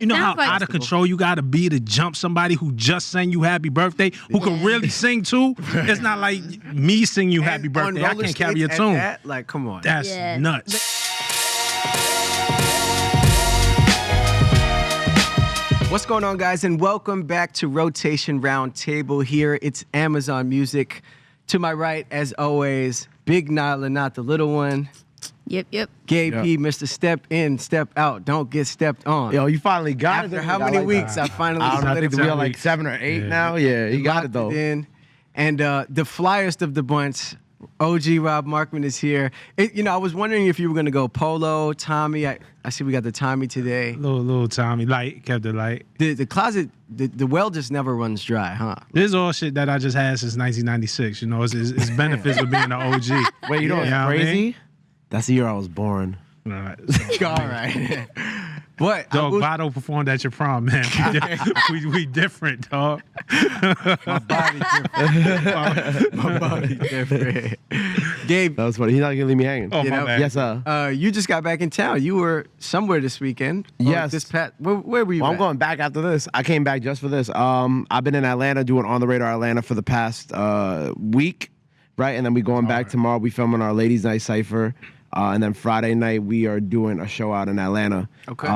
You know how Sounds like- out of control you got to be to jump somebody who just sang you happy birthday, who can really sing too? It's not like me sing you happy And birthday. on I roller can't carry a skates tune. at that, like, come on. That's Yeah. nuts. What's going on, guys? And welcome back to Rotation Roundtable here. It's Amazon Music. To my right, as always, Big Nyla, not the little one. Yep. Gabe P, Mr. Step In, Step Out. Don't get stepped on. Yo, you finally got After it. how many weeks I finally I don't know. I think we solidified are like 7 or 8 now. Yeah, you got it though. in. And the flyest of the bunch, OG Rob Markman is here. I was wondering if you were going to go Polo, Tommy. I see we got the Tommy today. Little Tommy, light, kept it light. The closet, the well just never runs dry, huh? This is all shit that I just had since 1996. You know, it's benefits of being an OG. Wait, you know what's what I mean? crazy? That's the year I was born. All right, so, All right. But dog, Vado performed at your prom, man. We different, dog. my body different. My body different. Gabe, That was funny. He's not gonna leave me hanging. Oh, You my know, bad. Yes, sir. you just got back in town. You were somewhere this weekend. Yes. This past, where were you Well, I'm at? going back after this. I came back just for this. I've been in Atlanta doing On the Radar Atlanta for the past week, right? And then we going back tomorrow. We filming our Ladies Night Cypher. And then Friday night we are doing a show out in Atlanta. Okay.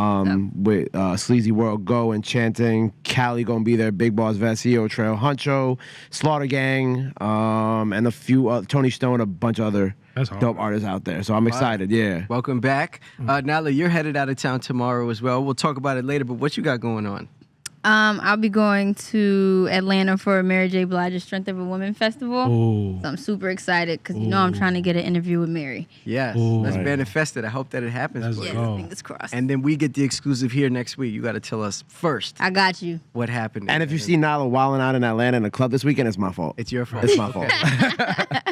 With Sleazy World Go and Chanting. Cali gonna be there. Big Boss Vecchio, Trail Huncho, Slaughter Gang, and a few Tony Stone, a bunch of other That's hard. dope artists out there. So I'm excited. Yeah. Welcome back. Nyla, you're headed out of town tomorrow as well. We'll talk about it later, but what you got going on? I'll be going to Atlanta for Mary J. Blige's Strength of a Woman Festival. Ooh. So I'm super excited because I'm trying to get an interview with Mary. Yes, Ooh. let's Right. manifest it. I hope that it happens Let's for you. Yes, go. fingers crossed. And then we get the exclusive here next week. You got to tell us first I got you. what happened. And if you see Nyla wilding out in Atlanta in a club this weekend, it's my fault. it's your fault. It's my fault.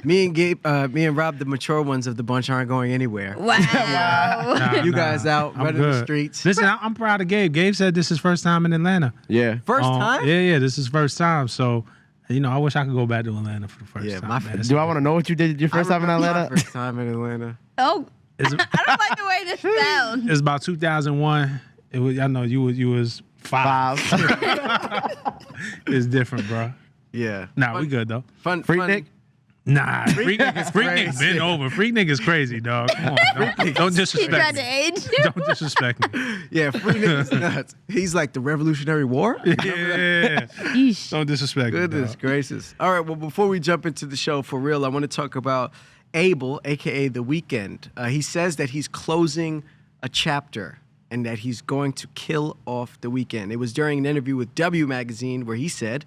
Me and Gabe, me and Rob, the mature ones of the bunch, aren't going anywhere. Wow. Nah, You guys out I'm running the good. streets. Listen, I'm proud of Gabe. Gabe said this is his first time in Atlanta. Yeah. First time? Yeah, this is first time. So, I wish I could go back to Atlanta for the first Yeah, time. my man. Do I want to know what you did your first time in I remember Atlanta? my first time in Atlanta. Oh, It's, I don't like the way this sounds. it's about 2001. It was. I know you was 5. 5. It's different, bro. Yeah. Nah, we good though. Fun. Freak fun. Nick? Nah, freak niggas crazy. been over. Freak niggas crazy, dog. Come on, don't He disrespect tried to me. age you. Don't disrespect me. Yeah, Freak Nick is nuts. He's like the Revolutionary War. Yeah, Yeesh. don't disrespect me. Goodness dog. gracious. All right, well, before we jump into the show for real, I want to talk about Abel, a.k.a. The Weeknd. He says that he's closing a chapter and that he's going to kill off The Weeknd. It was during an interview with W Magazine where he said,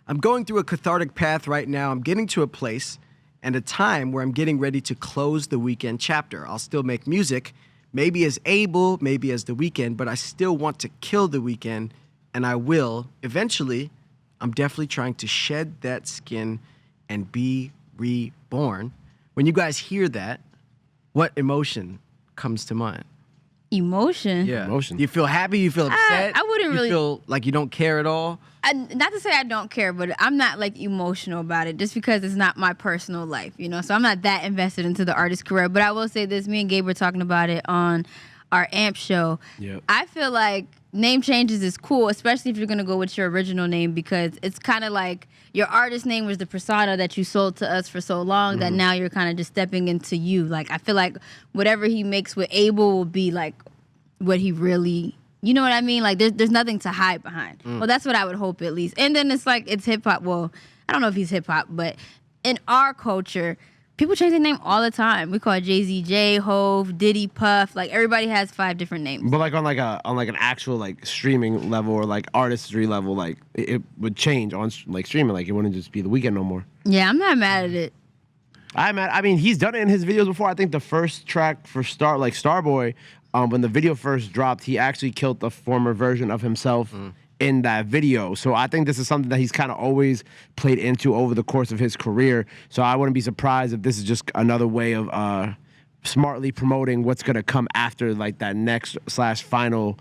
"I'm going through a cathartic path right now. I'm getting to a place and a time where I'm getting ready to close The Weeknd chapter. I'll still make music, maybe as Abel, maybe as The Weeknd, but I still want to kill The Weeknd, and I will. Eventually, I'm definitely trying to shed that skin and be reborn." When you guys hear that, what emotion comes to mind? Emotion. Yeah. Emotion. You feel happy? You feel upset? I wouldn't really- You feel like you don't care at all? Not to say I don't care, but I'm not like emotional about it just because it's not my personal life, so I'm not that invested into the artist career. But I will say this, me and Gabe were talking about it on our AMP show. Yep. I feel like name changes is cool, especially if you're gonna go with your original name, because it's kind of like your artist name was the persona that you sold to us for so long that now you're kind of just stepping into you. Like, I feel like whatever he makes with Abel will be like what he really, you know what I mean? Like, there's nothing to hide behind. Well, that's what I would hope at least. And then it's like, it's hip hop. Well, I don't know if he's hip hop, but in our culture, people change their name all the time. We call it Jay-Z, J, Hove, Diddy, Puff. Like, everybody has 5 different names. But like on an actual like streaming level or like artistry level, like it would change on like streaming. Like it wouldn't just be The Weeknd no more. Yeah, I'm not mad at it. I mean, he's done it in his videos before. I think the first track for Starboy, when the video first dropped, he actually killed the former version of himself in that video. So I think this is something that he's kind of always played into over the course of his career. So I wouldn't be surprised if this is just another way of smartly promoting what's gonna come after like that next / final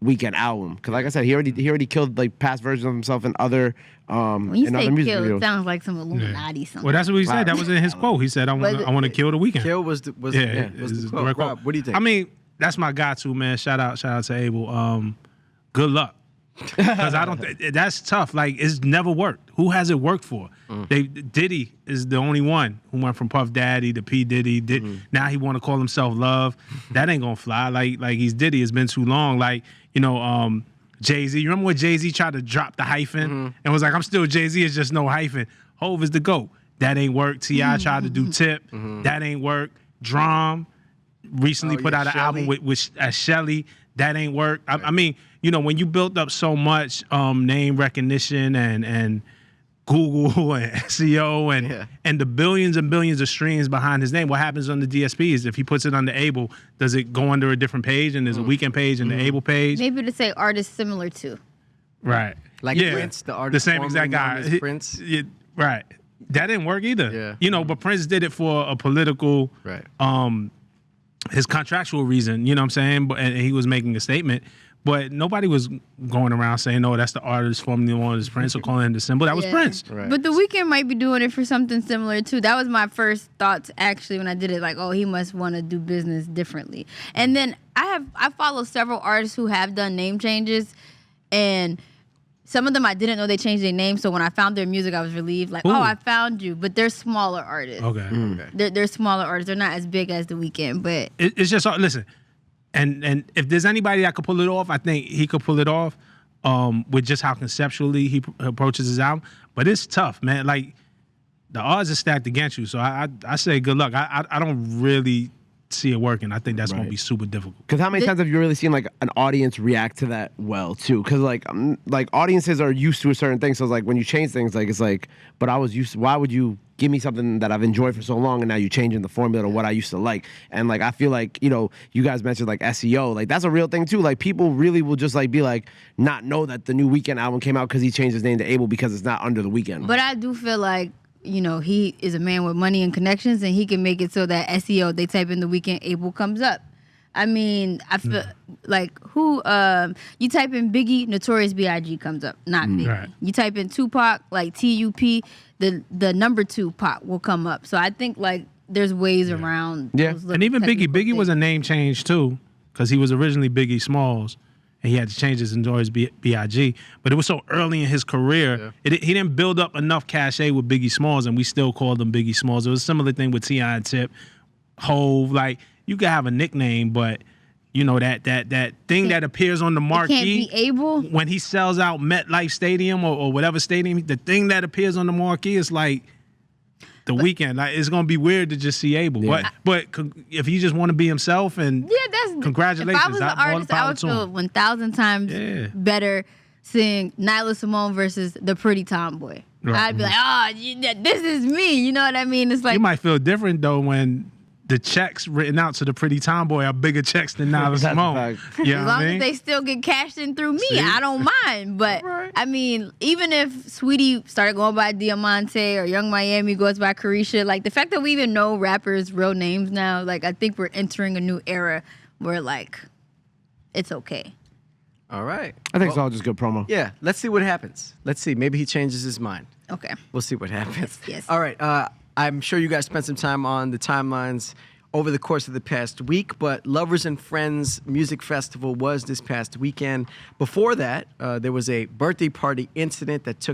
Weeknd album. Because like I said, he already killed like past versions of himself in other When you in say other music kill, videos. it sounds like some Illuminati something. Well, that's what he said. Right. That was in his quote. He said, "I want to kill the Weeknd." Kill was the Was quote. direct quote. Rob, what do you think? I mean, that's my guy too, man. Shout out to Abel. good luck. Because I don't. That's tough. Like it's never worked. Who has it worked for? Diddy is the only one who went from Puff Daddy to P Diddy. Now he want to call himself Love. That ain't gonna fly. Like he's Diddy. It's been too long. Like Jay-Z. You remember when Jay-Z tried to drop the hyphen and was like, I'm still Jay-Z. It's just no hyphen. Hov is the GOAT. That ain't worked. T.I. tried to do Tip. That ain't worked. Drum recently put out an album with Shelly. That ain't work. I mean, when you built up so much name recognition and Google and SEO and the billions and billions of streams behind his name, what happens on the DSPs? If he puts it on the Able, does it go under a different page and there's a Weekend page and the Able page? Maybe to say artists similar to. Right. Like Prince, the artist. The same exact guy. Prince. Right. That didn't work either. Yeah. But Prince did it for a political his contractual reason, you know what I'm saying? And he was making a statement. But nobody was going around saying, no, that's the artist formerly known as Prince or calling him the symbol. That was Prince. Right. But The Weeknd might be doing it for something similar too. That was my first thoughts actually when I did it. Like, oh, he must want to do business differently. And then I follow several artists who have done name changes, and some of them I didn't know they changed their name. So when I found their music, I was relieved. Like, oh, I found you. But they're smaller artists. Okay. They're smaller artists. They're not as big as The Weeknd. But It's just, listen, and if there's anybody that could pull it off, I think he could pull it off with just how conceptually he approaches his album. But it's tough, man. Like, the odds are stacked against you. So I say good luck. I don't really see it working. I think that's going to be super difficult. Because how many times have you really seen like an audience react to that well too? Because like audiences are used to a certain thing. So it's like when you change things, like it's like, but I was used to, why would you give me something that I've enjoyed for so long and now you're changing the formula to what I used to like? And like I feel like, you guys mentioned like SEO, like that's a real thing too. Like people really will just like be like not know that the new Weeknd album came out because he changed his name to Able because it's not under the Weeknd. But I do feel like he is a man with money and connections, and he can make it so that SEO, they type in The Weeknd, Able comes up. I mean, I feel like you type in Biggie, Notorious B.I.G. comes up, not Biggie. Right. You type in Tupac, like T-U-P, the number 2 Pac will come up. So I think like there's ways around those And even technical Biggie was a things. name change too, because he was originally Biggie Smalls. And he had to change his Notorious B.I.G. But it was so early in his career, he didn't build up enough cachet with Biggie Smalls, and we still called him Biggie Smalls. It was a similar thing with T.I. and Tip, Hov. Like, you could have a nickname, but that thing that appears on the marquee. Can't be Able. When he sells out MetLife Stadium or whatever stadium, the thing that appears on the marquee is like The Weeknd. Like, it's gonna be weird to just see Able. Yeah. But if he just want to be himself, and that's congratulations. If I was an artist, I would feel 1,000 times better seeing Nyla Simone versus the Pretty Tomboy. Right. I'd be like, this is me. You know what I mean? It's like you might feel different though when the checks written out to the Pretty Tomboy are bigger checks than Nyla That's a Simone. fact. You know as what long I mean? as they still get cashed in through me, See? I don't mind. But I mean, even if Sweetie started going by Diamante or Young Miami goes by Carisha, like the fact that we even know rappers' real names now, like I think we're entering a new era where like it's okay. All right. I think it's all just good promo. Yeah, let's see what happens. Let's see. Maybe he changes his mind. Okay. We'll see what happens. Yes. All right. I'm sure you guys spent some time on the timelines over the course of the past week, but Lovers and Friends Music Festival was this past weekend. Before that, there was a birthday party incident that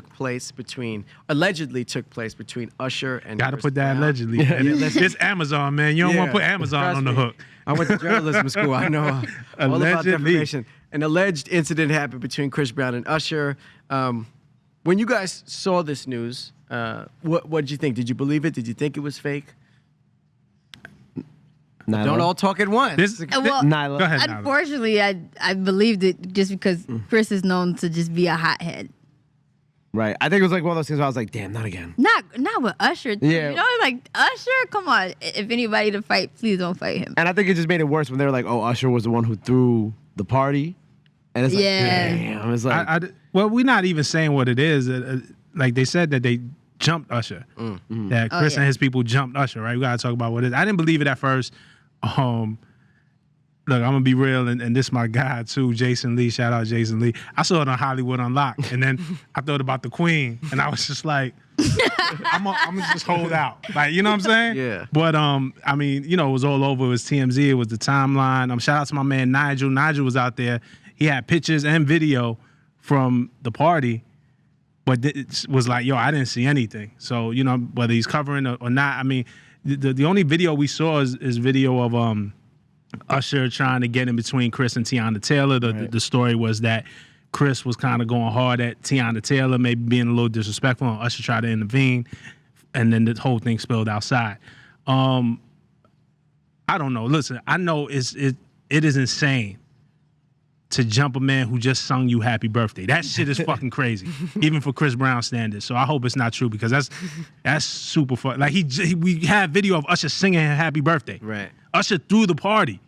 allegedly took place between Usher and Gotta Chris put that Brown. allegedly. Man. It's Amazon, man. You don't want to put Amazon trust on the me. hook. I went to journalism school. I know all about Allegedly. defamation. An alleged incident happened between Chris Brown and Usher. When you guys saw this news, what did you think? Did you believe it? Did you think it was fake? Nyla. Don't all talk at once. Well, Nyla. Go ahead, Nyla. unfortunately, I believed it just because Chris is known to just be a hothead. Right. I think it was like one of those things where I was like, damn, not again. Not with Usher. Too. Yeah. You know, like Usher, come on. If anybody to fight, please don't fight him. And I think it just made it worse when they were like, oh, Usher was the one who threw the party. And it's like, Yeah. damn. It's like, Well, we're not even saying what it is. Like they said that they jumped Usher. That Chris and his people jumped Usher, right? We gotta talk about what it is. I didn't believe it at first. Look, I'm gonna be real, and this is my guy too, Jason Lee. Shout out Jason Lee. I saw it on Hollywood Unlocked, and then I thought about the Queen, and I was just like, I'm gonna just hold out, like, you know what I'm saying? Yeah. But I mean, it was all over. It was TMZ. It was the timeline. Shout out to my man Nigel. Nigel was out there. he had pictures and video from the party, but it was like, yo, I didn't see anything. So, you know, whether he's covering or not, I mean, the only video we saw is video of Usher trying to get in between Chris and Tiana Taylor. The story was that Chris was kind of going hard at Tiana Taylor, maybe being a little disrespectful, and Usher tried to intervene, and then the whole thing spilled outside. I don't know. Listen, I know it is insane to jump a man who just sung you happy birthday. That shit is fucking crazy, even for Chris Brown standards. So I hope it's not true, because that's super fun. Like we had video of Usher singing happy birthday. Right. Usher threw the party,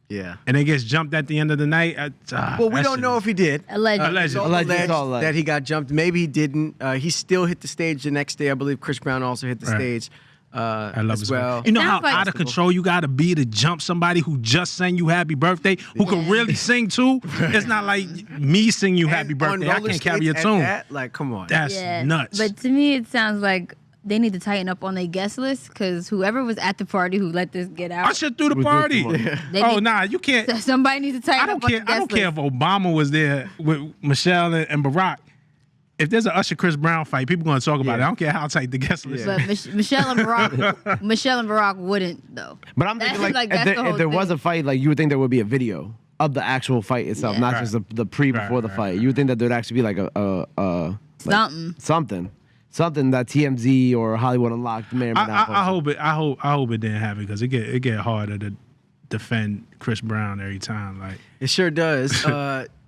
Yeah. and then gets jumped at the end of the night. Well, we don't know if he did. Allegedly. It's all Allegedly. alleged It's all alleged. that he got jumped. Maybe he didn't. He still hit the stage the next day. I believe Chris Brown also hit the Right. stage I love as his well. You know how Sounds like- out of control you got to be to jump somebody who just sang you happy birthday, who can really sing too. It's not like me sing you happy And on birthday. I roller can't carry skates a at tune. that, like, come on. That's nuts. But to me, it sounds like they need to tighten up on their guest list, because whoever was at the party who let this get out, Usher threw the Was doing party. too much. They Oh need- nah, you can't. somebody needs to tighten I don't up on care. the I don't guest care list. if Obama was there with Michelle and Barack. If there's an Usher Chris Brown fight, people gonna talk about it. I don't care how tight the guest list. Yeah. But Michelle and Barack wouldn't though. But I'm thinking That's like, that's the if whole there was thing. a fight, like you would think there would be a video of the actual fight itself, Yeah. not Right. just the pre before the right, fight. You would think that there would actually be like something that TMZ or Hollywood Unlocked may or may not. I post. hope it didn't happen, because it get harder to defend Chris Brown every time. Like, It sure does.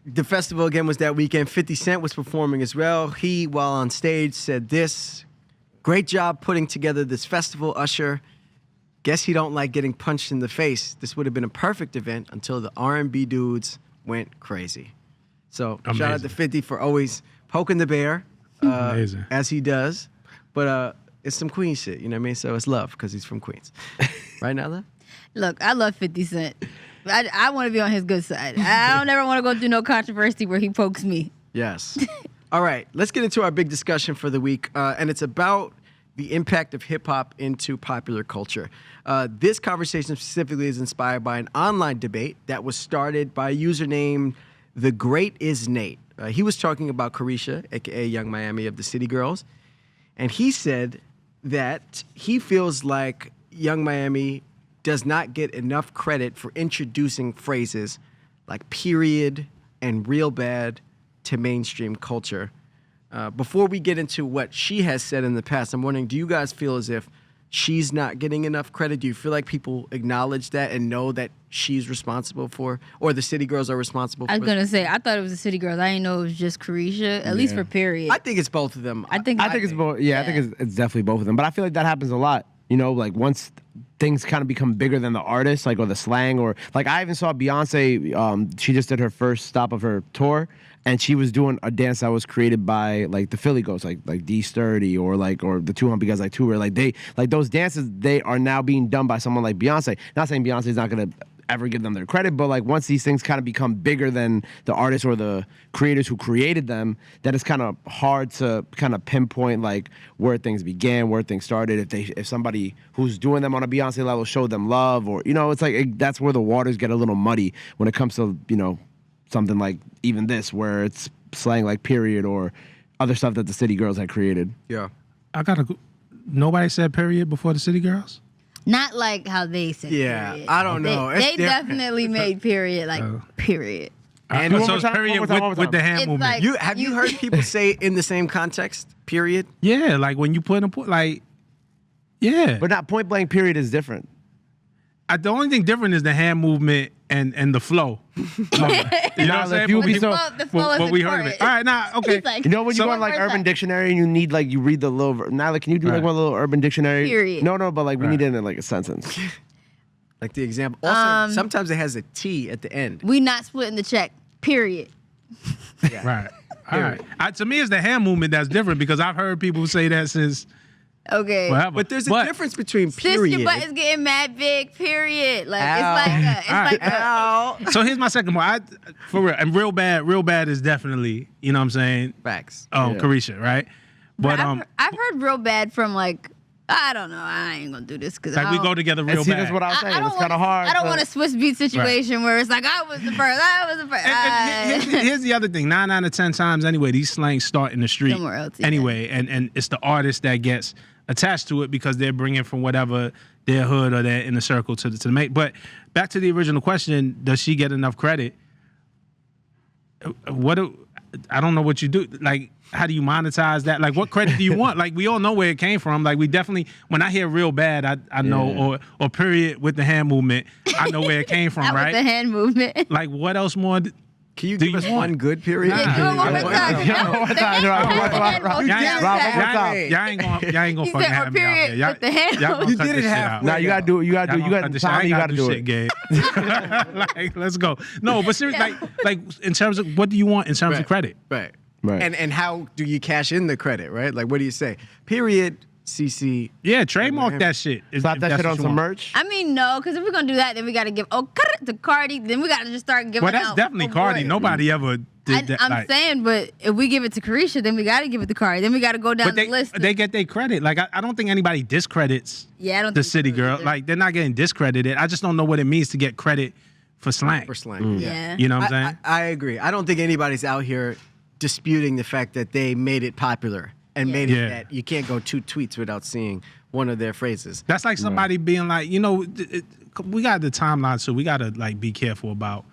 The festival again was that weekend. 50 Cent was performing as well. He, while on stage, said this: "Great job putting together this festival, Usher. Guess he don't like getting punched in the face. This would have been a perfect event until the R&B dudes went crazy." So shout out Amazing. to 50 for always poking the bear, Amazing. as he does. But it's some Queens shit, you know what I mean? So it's love because he's from Queens, right, Nala? Look, I love 50 Cent. I want to be on his good side. I don't ever want to go through no controversy where he pokes me. Yes. All right, let's get into our big discussion for the week, and it's about the impact of hip hop into popular culture. This conversation specifically is inspired by an online debate that was started by a user named The Great Is Nate. He was talking about Carisha, aka Young Miami of the City Girls, and he said that he feels like Young Miami does not get enough credit for introducing phrases like period and real bad to mainstream culture. Before we get into what she has said in the past, I'm wondering, do you guys feel as if she's not getting enough credit? Do you feel like people acknowledge that and know that she's responsible for, or the City Girls are responsible for? I was going to say, I thought it was the City Girls. I didn't know it was just Carisha, at least for period. I think it's both of them. I think it's both. Yeah, I think it's definitely both of them. But I feel like that happens a lot. You know, like once things kind of become bigger than the artist, like, or the slang, or like I even saw Beyonce. She just did her first stop of her tour, and she was doing a dance that was created by like the Philly Ghosts, like D Sturdy, or the Two Humpy Guys, like Tour. Like they, like those dances, they are now being done by someone like Beyonce. Not saying Beyonce's not gonna ever give them their credit, but like once these things kind of become bigger than the artists or the creators who created them, that it's kind of hard to kind of pinpoint like where things began, where things started. If somebody who's doing them on a Beyonce level showed them love, or it's like that's where the waters get a little muddy when it comes to something like even this, where it's slang like period or other stuff that the City Girls had created. Yeah. Nobody said period before the City Girls? Not like how they said Yeah, period. I don't know. It's They different. definitely made period like period. And So one it's more time, period one more time. with the hand It's movement. like- Have you heard people say it in the same context? Period. Yeah, like when you put a like, yeah. But not point blank period is different. The only thing different is the hand movement and the flow. You know what I'm saying? if you would be The so- flow- the flow is what we heard of important. it. All right, now okay. It's like- You know when you So- go on like Where's Urban that? Dictionary and you need like you read the little Nyla, can you do like Right. one little Urban Dictionary? Period. No, but like we Right. need it in like a sentence. Like the example. Also, sometimes it has a T at the end. We not splitting the check. Period. Right. All right. To me, it's the hand movement that's different, because I've heard people say that since Okay. forever. But there's a difference between Sis, period. your butt is getting mad big. Period. Like Ow. it's like a. Ow. So here's my second point. For real, and real bad is definitely, what I'm saying, Facts. Yeah. Carisha, right? But I've heard real bad from like I don't know. I ain't gonna do this because Like we go together real And see, bad. that's what I was saying. It's kind of hard. I don't to- want a Swiss beat situation where it's like I was the first. Here's the other thing. 9 out of 10 times, anyway, these slangs start in the street. Somewhere else, yeah. Anyway, and it's the artist that gets attached to it because they're bringing from whatever their hood or their inner circle to the mate. But back to the original question: does she get enough credit? I don't know what you do. Like, how do you monetize that? Like, what credit do you want? Like, we all know where it came from. Like, we definitely, when I hear real bad, I know, or period with the hand movement, I know where it came from, Not right? with the hand movement. Like, what else more? Can you Do give you us want- one good period? Nah. Do it one more time. Y'all ain't gonna He fucking said, have or me out period here. Y'all, with the hand y'all gonna movement. cut You did this it shit halfway. out. Nah, you gotta do. You gotta do. You Y'all got cut this time. shit. You I gotta ain't do shit, it. Gabe. Like, let's go. No, but seriously, like in terms of what do you want in terms of credit? Right. Right. And how do you cash in the credit, right? Like, what do you say? Period, CC. Yeah, trademark that shit. Slap that shit on some merch. I mean, no, because if we're gonna do that, then we gotta give to Cardi. Then we gotta just start giving. Well, that's out definitely for Cardi. boys. Nobody ever did that. I'm like, saying, but if we give it to Carisha, then we gotta give it to Cardi. Then we gotta go down but the list. they get their credit. Like I don't think anybody discredits Yeah, I don't the think city so girl. either. Like they're not getting discredited. I just don't know what it means to get credit for slang. For slang. yeah. You know what I'm saying? I agree. I don't think anybody's out here disputing the fact that they made it popular and made Yeah. it that you can't go 2 tweets without seeing one of their phrases. That's like somebody being like, you know, we got the timeline, so we gotta like be careful about.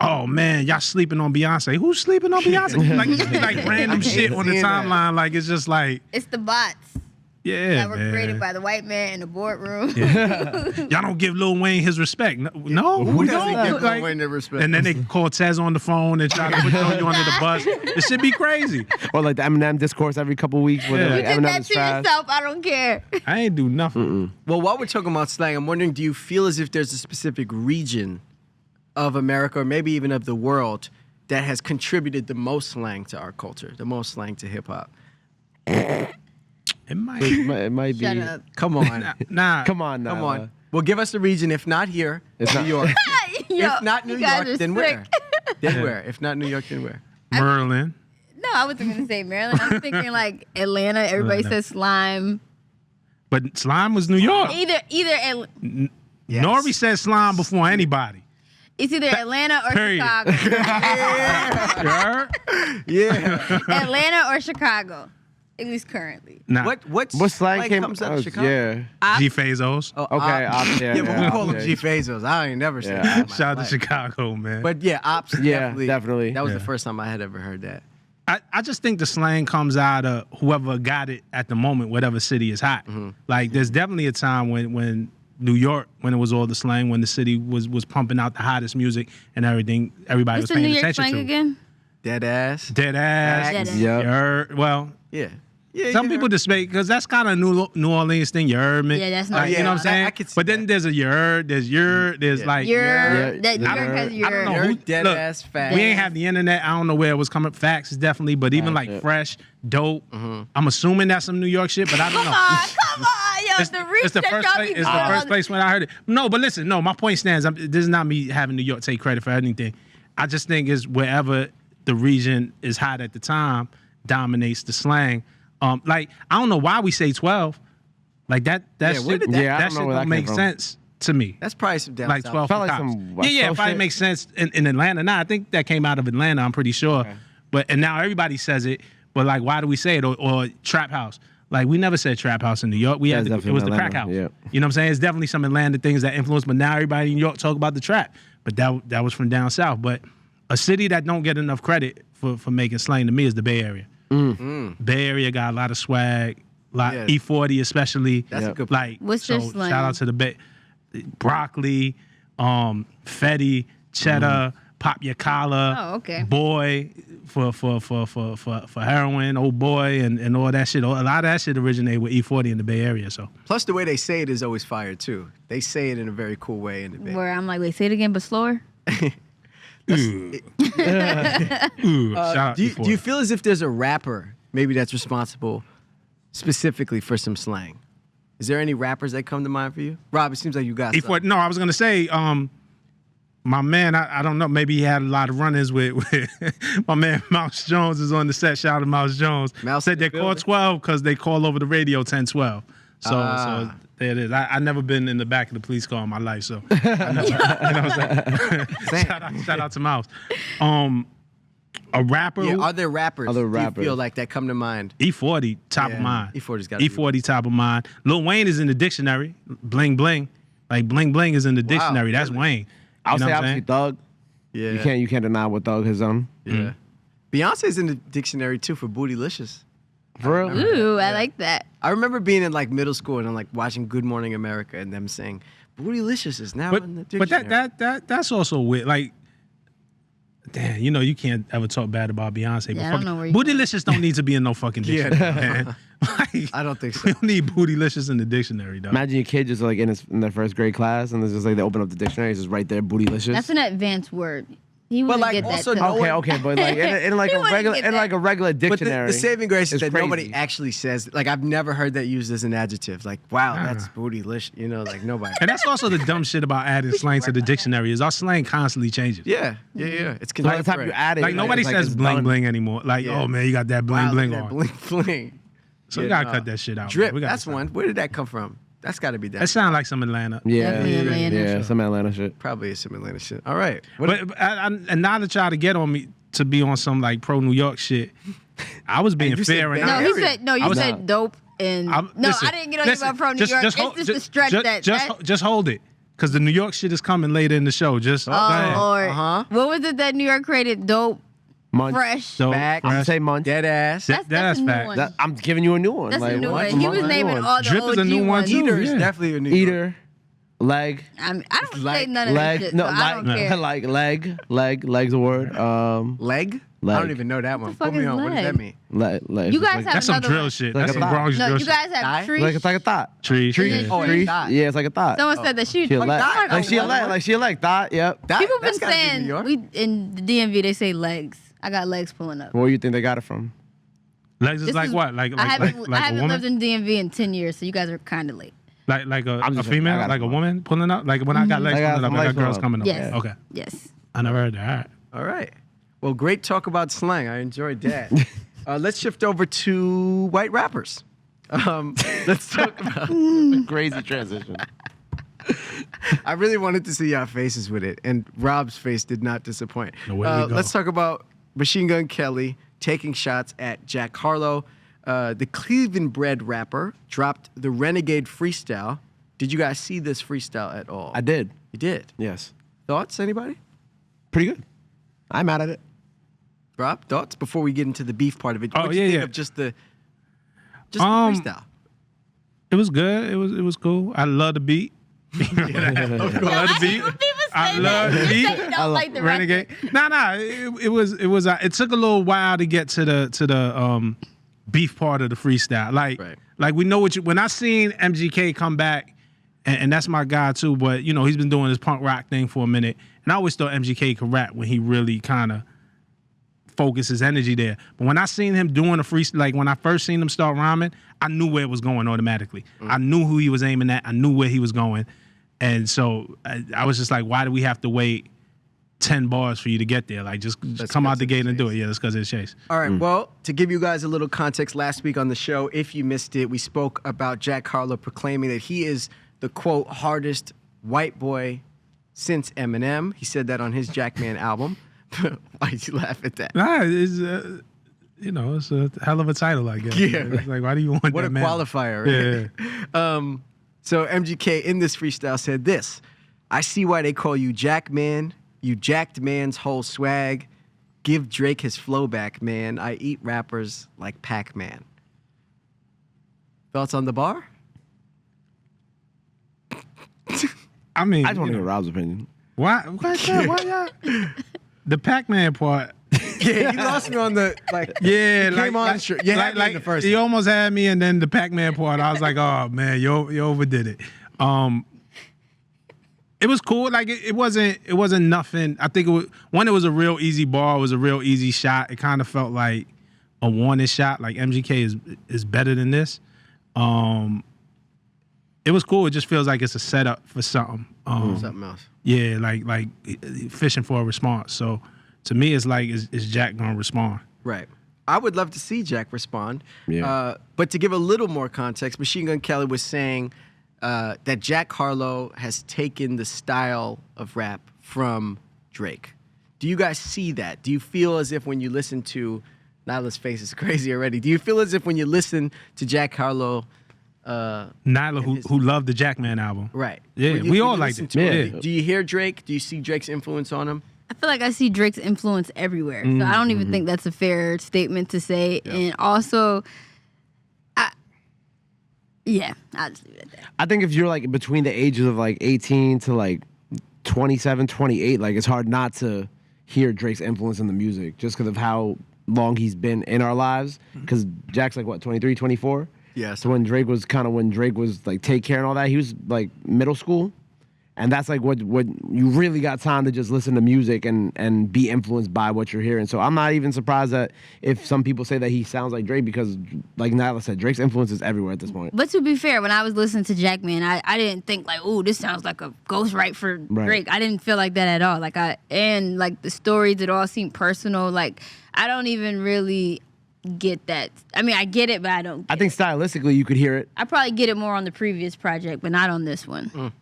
Oh man, y'all sleeping on Beyonce? Who's sleeping on Beyonce? like random shit on the seeing that. timeline. Like it's just like, It's the bots yeah, that were man. created by the white man in the boardroom. Y'all don't give Lil Wayne his respect. No, Who we doesn't don't. give Lil Wayne their respect? And then they call Tez on the phone and try to put you under the bus. It should be crazy. Or like the Eminem discourse every couple weeks where Yeah. they're You like did Eminem that is to trash. yourself. I don't care. I ain't do nothing. Well, while we're talking about slang, I'm wondering, do you feel as if there's a specific region of America or maybe even of the world that has contributed the most slang to our culture, the most slang to hip hop? It might. It might be. Shut up. Come on. Nah. Come on now. Come on. Well, give us the region. If not here, It's New not- York. Yo, If not New you guys York, are then sick. where? Then where? If not New York, then where? Merlin. No, I wasn't gonna say Maryland. I'm thinking like Atlanta. Everybody Atlanta. says slime. But Slime was New York. Either Yes. Nori said Slime before anybody. it's either Atlanta or Period. Chicago. You heard? Yeah. Atlanta or Chicago, at least currently. Nah. What slang came comes out oh, of Chicago? Yeah. G Fazos. Oh, Okay, Ops. Ops, yeah, Yeah, but we yeah, call Ops, them yeah. G Fazos. I ain't never said Yeah. that. in my Shout out to life. Chicago, man. But yeah, Ops. Yeah, definitely. That was the Yeah. first time I had ever heard that. I just think the slang comes out of whoever got it at the moment, whatever city is hot. Like there's definitely a time when New York, when it was all the slang, when the city was pumping out the hottest music and everything, everybody What's was the paying New York attention slang to. again? Dead ass. Dead ass. Dead ass. You Yep. heard? Well, Yeah. Yeah. some you people heard. debate because that's kind of New Orleans thing. You heard me? Yeah, that's like, not- you know what I'm yeah, saying. I could see but then that. there's a you heard, there's there's Yeah. like Your Yeah, that New I York don't- has your. I don't know You're who dead look, ass fat. We ain't have the internet. I don't know where it was coming. Facts is definitely, but even like yeah. fresh, dope. I'm assuming that's some New York shit, but I don't know. Come on, yo, It's, the it's the research first y'all place. be It's the doing first on- place when I heard it. No, but listen, no, my point stands. This is not me having New York take credit for anything. I just think it's wherever the region is hot at the time dominates the slang. Like I don't know why we say 12. Like that. Yeah, Shit, where did that- Yeah, I that don't know shit where that don't came make from. sense to me. That's probably some down Like south. 12 Felt for like cops. some Yeah, West yeah, it Coast probably shit. makes sense in Atlanta. Nah, I think that came out of Atlanta, I'm pretty sure. Okay. And now everybody says it, but like why do we say it? Or trap house. Like we never said trap house in New York. We had That's it was the definitely crack house. Atlanta, yeah. You know what I'm saying? It's definitely some Atlanta things that influence, but now everybody in New York talk about the trap. But that was from down south. But a city that don't get enough credit for making slang to me is the Bay Area. Bay Area got a lot of swag, Yeah. E40 especially. That's Yeah. a good. Like What's so their slang? shout out to the Bay. Broccoli, Fetty, cheddar, pop your collar. Oh, okay. Boy for heroin, old boy, and all that shit. A lot of that shit originated with E40 in the Bay Area. So Plus, the way they say it is always fire too. They say it in a very cool way in the Bay. Where I'm like, wait, say it again, but slower. shout out Do you, E40. do you feel as if there's a rapper maybe that's responsible specifically for some slang? Is there any rappers that come to mind for you? Rob, it seems like you got some. E40, no, I was gonna say, my man, I don't know, maybe he had a lot of run-ins with my man Mouse Jones is on the set. Shout out to Mouse Jones. Mouse said in they the call building. 12 because they call over the radio 10-12. So there it is. I never been in the back of the police car in my life, so I never, you know what I'm saying? shout out to Mouse. A rapper. Yeah, are there rappers? Other Do you rappers. feel like that come to mind? E40 top of mind. E40's got to be. E40 top of mind. Lil Wayne is in the dictionary. Bling bling, like bling bling is in the dictionary. That's really? Wayne. I'll You know say what I'm obviously saying? Thug. Yeah. You can't deny what Thug has done. Yeah. Beyonce's in the dictionary too for bootylicious. For real. Ooh, I like that. I remember being in like middle school and I'm like watching Good Morning America and them saying bootylicious is now in the But dictionary. that's also weird. Like, damn, you know you can't ever talk bad about Beyonce. Yeah, I but don't know where you bootylicious don't need to be in no fucking Yeah, dictionary. Man. Like, I don't think so. we don't need bootylicious in the dictionary, though. Imagine your kid just like in their first grade class and it's just like they open up the dictionary, it's just right there, bootylicious. That's an advanced word. He But, wouldn't like, get that. also till- no one- Okay, but like in like He a wouldn't regular get in that. like a regular But dictionary. the saving grace is it's that crazy. nobody actually says, like, I've never heard that used as an adjective. Like, wow, that's bootylicious. You know, like nobody. And that's also the dumb shit about adding slang to the dictionary is our slang constantly changes. Yeah. It's By the time you contemporary. add it, Like nobody it's says it's bling done. bling anymore. Like, Yeah. oh man, you got that bling Wow, bling that on. bling bling. So we Yeah, gotta cut that shit out. Drip, We gotta that's stop. one. Where did that come from? That's got to be that. That sound like some Atlanta. Yeah, Definitely Atlanta. yeah, some Atlanta shit. Probably some Atlanta shit. All right. What, But and now to try to get on me to be on some like pro New York shit, I was being you said fair and Bay No, I, he Area. said no. I You was- said dope and listen, I didn't get on you listen, about pro New York. It's hold- just the stretch just hold it, because the New York shit is coming later in the show. Just go Oh ahead. Lord, Uh-huh. what was it that New York created? Dope, Munch. fresh. So, Back. I'm fresh. say Munch. dead ass. That's a new fact. one. I'm giving you a new one. That's like, a new what? one. He Munch was is a new naming one. all the Drip is a OG new one, ones. too. Eater is yeah. definitely a new York. Eater, leg, I don't say Like- none of that leg. shit. No, so I don't care. like leg's a word. Leg? I Leg. don't even know that one. fuck Put me is on. What does that leg? mean? Leg. You guys like, have That's some another drill one. shit. Like That's a some thought. Bronx No, drill you shit. guys have Die? trees. like it's like a thought. Tree. Tree. Oh, Tree. a thought. Yeah, it's like a thought. Someone said that she. She a Fuck leg. that. Like she a leg. Like she a leg. Thought. Yep. That, People been that's gotta be New saying York. we in the DMV they say legs. I got legs pulling up. Where do you think they got it from? Legs is This like is- what? Like I haven't, like I a haven't lived woman? in DMV in 10 years, so you guys are kind of late. Like a I'm just- I female? got Like a it. woman pulling up? Like when I got legs I got pulling up, some I legs got girls pulling up. coming up. Yes. Okay. Yes. I never heard that. All right. All right. Well, great talk about slang. I enjoyed that. Let's shift over to white rappers. Let's talk about. Crazy transition. I really wanted to see our faces with it, and Rob's face did not disappoint. Away we go. Let's talk about Machine Gun Kelly taking shots at Jack Harlow. The Cleveland-bred rapper dropped the Renegade freestyle. Did you guys see this freestyle at all? I did. You did. Yes. Thoughts, anybody? Pretty good. I'm mad at it. Rob, thoughts before we get into the beef part of it? Oh, What do you think yeah. of just the Um, freestyle? It was good. It was cool. I love the beat. I love the beat. I love the beat. Don't like the Renegade. Nah. It was. It took a little while to get to the beef part of the freestyle. Right. Like we know what you. When I seen MGK come back, and that's my guy too. But you know he's been doing his punk rock thing for a minute, and I always thought MGK could rap when he really kind of focus his energy there. But when I seen him doing a freestyle, like when I first seen him start rhyming, I knew where it was going automatically. I knew who he was aiming at. I knew where he was going. And so I was just like, why do we have to wait 10 bars for you to get there? Like, just come out the gate and do it. Yeah, that's because it's Chase. All right. Well, to give you guys a little context, last week on the show, if you missed it, we spoke about Jack Harlow proclaiming that he is the, quote, hardest white boy since Eminem. He said that on his Jackman album. Why'd you laugh at that? Nah, it's, it's a hell of a title, I guess. Yeah. It's like, why do you want What that, a man? qualifier, right? So MGK in this freestyle said this: I see why they call you Jack Man. You jacked man's whole swag. Give Drake his flow back, man. I eat rappers like Pac-Man. Thoughts on the bar? I mean, I just want you to know, hear Rob's opinion. why y'all? The Pac-Man part. Yeah, you lost me on the like. Yeah, You like, came on like, straight. You had me in the first He one. almost had me, and then the Pac-Man part, I was like, oh man, you overdid it. It was cool. Like it wasn't nothing. I think it was a real easy bar. It was a real easy shot. It kind of felt like a wanted shot. Like MGK is better than this. It was cool. It just feels like it's a setup for something. Something else. Yeah, like fishing for a response. So to me, it's like, is Jack gonna respond? Right. I would love to see Jack respond. Yeah. But to give a little more context, Machine Gun Kelly was saying that Jack Harlow has taken the style of rap from Drake. Do you guys see that? Do you feel as if when you listen to Nyla's face is crazy already? Do you feel as if when you listen to Jack Harlow, Nyla, who loved the Jackman album. right? Yeah, when you- we when all you liked listen it. to Yeah. Do you hear Drake? Do you see Drake's influence on him? I feel like I see Drake's influence everywhere. So I don't even think that's a fair statement to say. And also, I'll just leave it at that. I think if you're like between the ages of like 18 to like 27, 28, like it's hard not to hear Drake's influence in the music just because of how long he's been in our lives. Because Jack's like what, 23, 24? Yeah. So when Drake was like Take Care and all that, he was like middle school. And that's like what you really got time to just listen to music and be influenced by what you're hearing. So I'm not even surprised that if some people say that he sounds like Drake because, like Nyla said, Drake's influence is everywhere at this point. But to be fair, when I was listening to Jackman, I didn't think like, "Ooh, this sounds like a ghostwrite for Drake." I didn't feel like that at all. And the stories, it all seemed personal. Like I don't even really get that. I mean, I get it, but I don't. I think stylistically you could hear it. I probably get it more on the previous project, but not on this one.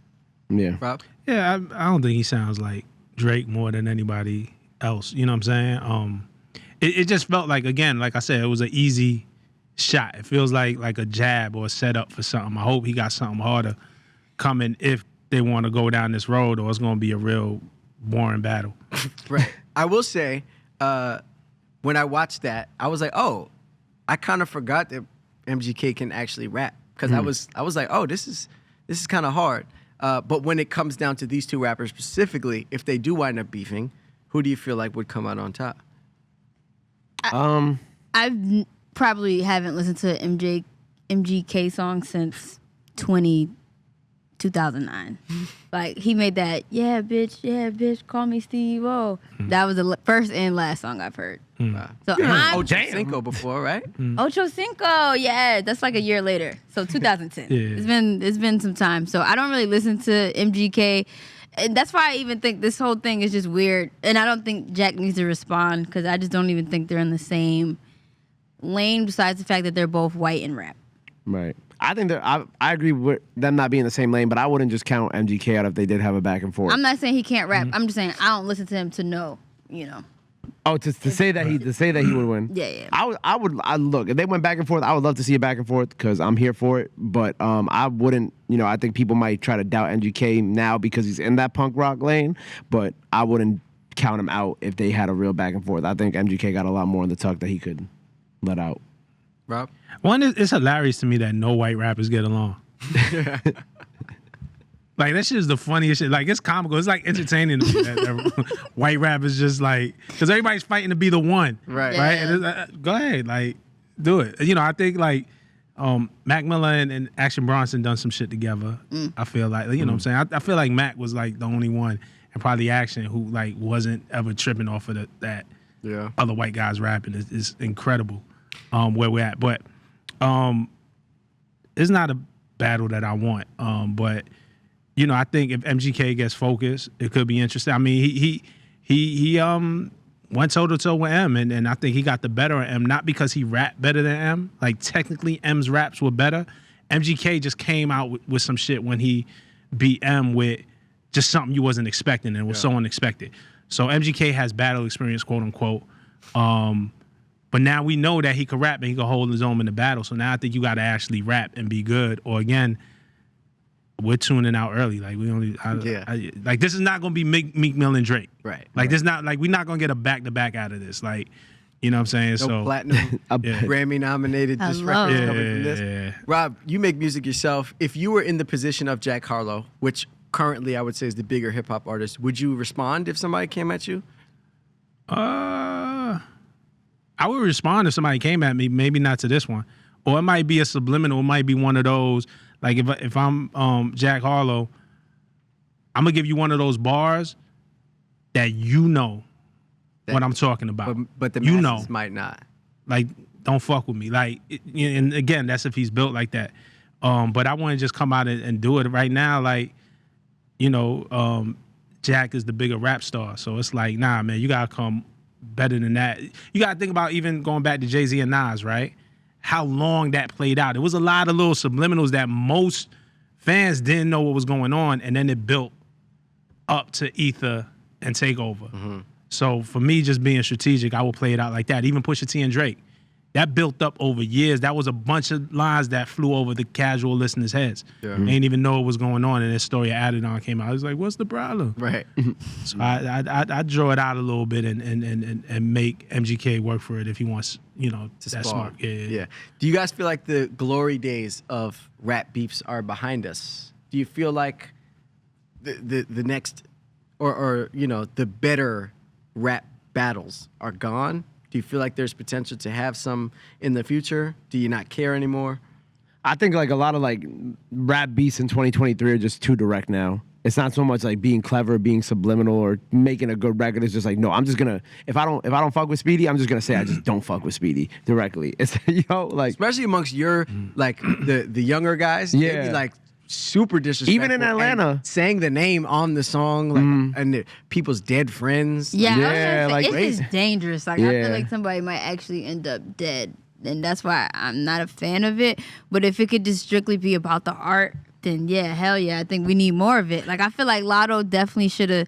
Yeah. Rob? Yeah, I don't think he sounds like Drake more than anybody else. You know what I'm saying? It just felt like, again, like I said, it was an easy shot. It feels like a jab or a setup for something. I hope he got something harder coming if they want to go down this road, or it's going to be a real boring battle. Right. I will say, when I watched that, I was like, oh, I kind of forgot that MGK can actually rap because I was like, oh, this is kind of hard. But when it comes down to these two rappers specifically, if they do wind up beefing, who do you feel like would come out on top? Probably haven't listened to MGK song since 2009. Like he made that, yeah, bitch, call me Steve O. That was the first and last song I've heard. So I'm Ocho Cinco before, right? Ocho Cinco, yeah, that's like a year later. So 2010. Yeah. It's been some time. So I don't really listen to MGK. And that's why I even think this whole thing is just weird. And I don't think Jack needs to respond because I just don't even think they're in the same lane. Besides the fact that they're both white and rap. Right. I think that I agree with them not being in the same lane, but I wouldn't just count MGK out if they did have a back and forth. I'm not saying he can't rap. I'm just saying I don't listen to him to know, Oh, to say that he would win. Yeah. I would look, if they went back and forth, I would love to see a back and forth because I'm here for it. But I wouldn't. I think people might try to doubt MGK now because he's in that punk rock lane. But I wouldn't count him out if they had a real back and forth. I think MGK got a lot more in the tuck that he could let out. Rob? One, it's hilarious to me that no white rappers get along. Like, that shit is the funniest shit. Like, it's comical. It's, like, entertaining to me that white rappers just, like... Because everybody's fighting to be the one. Right. Yeah. Right? And it's, go ahead. Like, do it. I think, like, Mac Miller and Action Bronson done some shit together. I feel like. You know what I'm saying? I feel like Mac was, like, the only one, and probably Action, who, like, wasn't ever tripping off of that Yeah. other white guys rapping. Is incredible where we're at. But it's not a battle that I want. But... I think if MGK gets focused, it could be interesting. I mean, he went toe to toe with M, and I think he got the better of M, not because he rapped better than M. Like, technically, M's raps were better. MGK just came out with some shit when he beat M with just something you wasn't expecting, and it was so unexpected. So MGK has battle experience, quote unquote. But now we know that he could rap and he could hold his own in the battle. So now I think you got to actually rap and be good, or again. We're tuning out early. Like, we only, like, this is not gonna be Meek Mill and Drake. Right. Like, this not like we're not gonna get a back to back out of this. Like, you know what I'm saying? No so platinum, Grammy nominated this Hello. record coming from this. Yeah. Rob, you make music yourself. If you were in the position of Jack Harlow, which currently I would say is the bigger hip hop artist, would you respond if somebody came at you? I would respond if somebody came at me. Maybe not to this one, or it might be a subliminal. It might be one of those. Like, if I'm Jack Harlow, I'm gonna give you one of those bars that what I'm talking about. But the you masses might not. Like, don't fuck with me. Like, and again, that's if he's built like that. But I want to just come out and do it right now. Like, Jack is the bigger rap star, so it's like, nah, man, you gotta come better than that. You got to think about even going back to Jay-Z and Nas, right? How long that played out. It was a lot of little subliminals that most fans didn't know what was going on, and then it built up to Ether and Takeover. So for me, just being strategic, I will play it out like that. Even Pusha T and Drake. That built up over years. That was a bunch of lines that flew over the casual listeners' heads. They didn't even know what was going on, and this story of Adidon came out. I was like, what's the problem? Right. So I draw it out a little bit and make MGK work for it if he wants, To that spar. smart. Yeah. Do you guys feel like the glory days of rap beefs are behind us? Do you feel like the next or the better rap battles are gone? Do you feel like there's potential to have some in the future? Do you not care anymore? I think like a lot of like rap beats in 2023 are just too direct now. It's not so much like being clever, being subliminal, or making a good record. It's just like, no, I'm just gonna if I don't fuck with Speedy, I'm just gonna say I just don't fuck with Speedy directly. It's like Especially amongst your like the younger guys. They Yeah. be like super disrespectful. Even in and Atlanta. saying the name on the song, like and people's dead friends. Yeah, I was Yeah, gonna like- say, it's just dangerous. Like I Yeah. feel like somebody might actually end up dead, and that's why I'm not a fan of it. But if it could just strictly be about the art, then yeah, hell yeah, I think we need more of it. Like I feel like Lotto definitely should have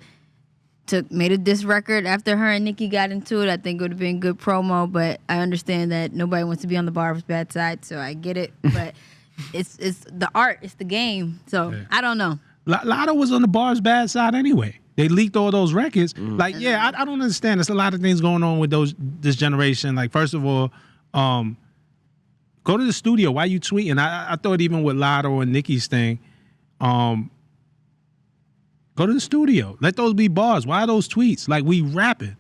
made a diss record after her and Nicki got into it. I think it would have been good promo, but I understand that nobody wants to be on the Barb's bad side, so I get it. But it's the art, it's the game. So I don't know. Lotto was on the Barb's bad side anyway. They leaked all those records. Like, I don't understand. There's a lot of things going on with this generation. Like, first of all, go to the studio. Why you tweeting? I thought even with Lotto and Nicki's thing, go to the studio. Let those be bars. Why are those tweets? Like, we rapping.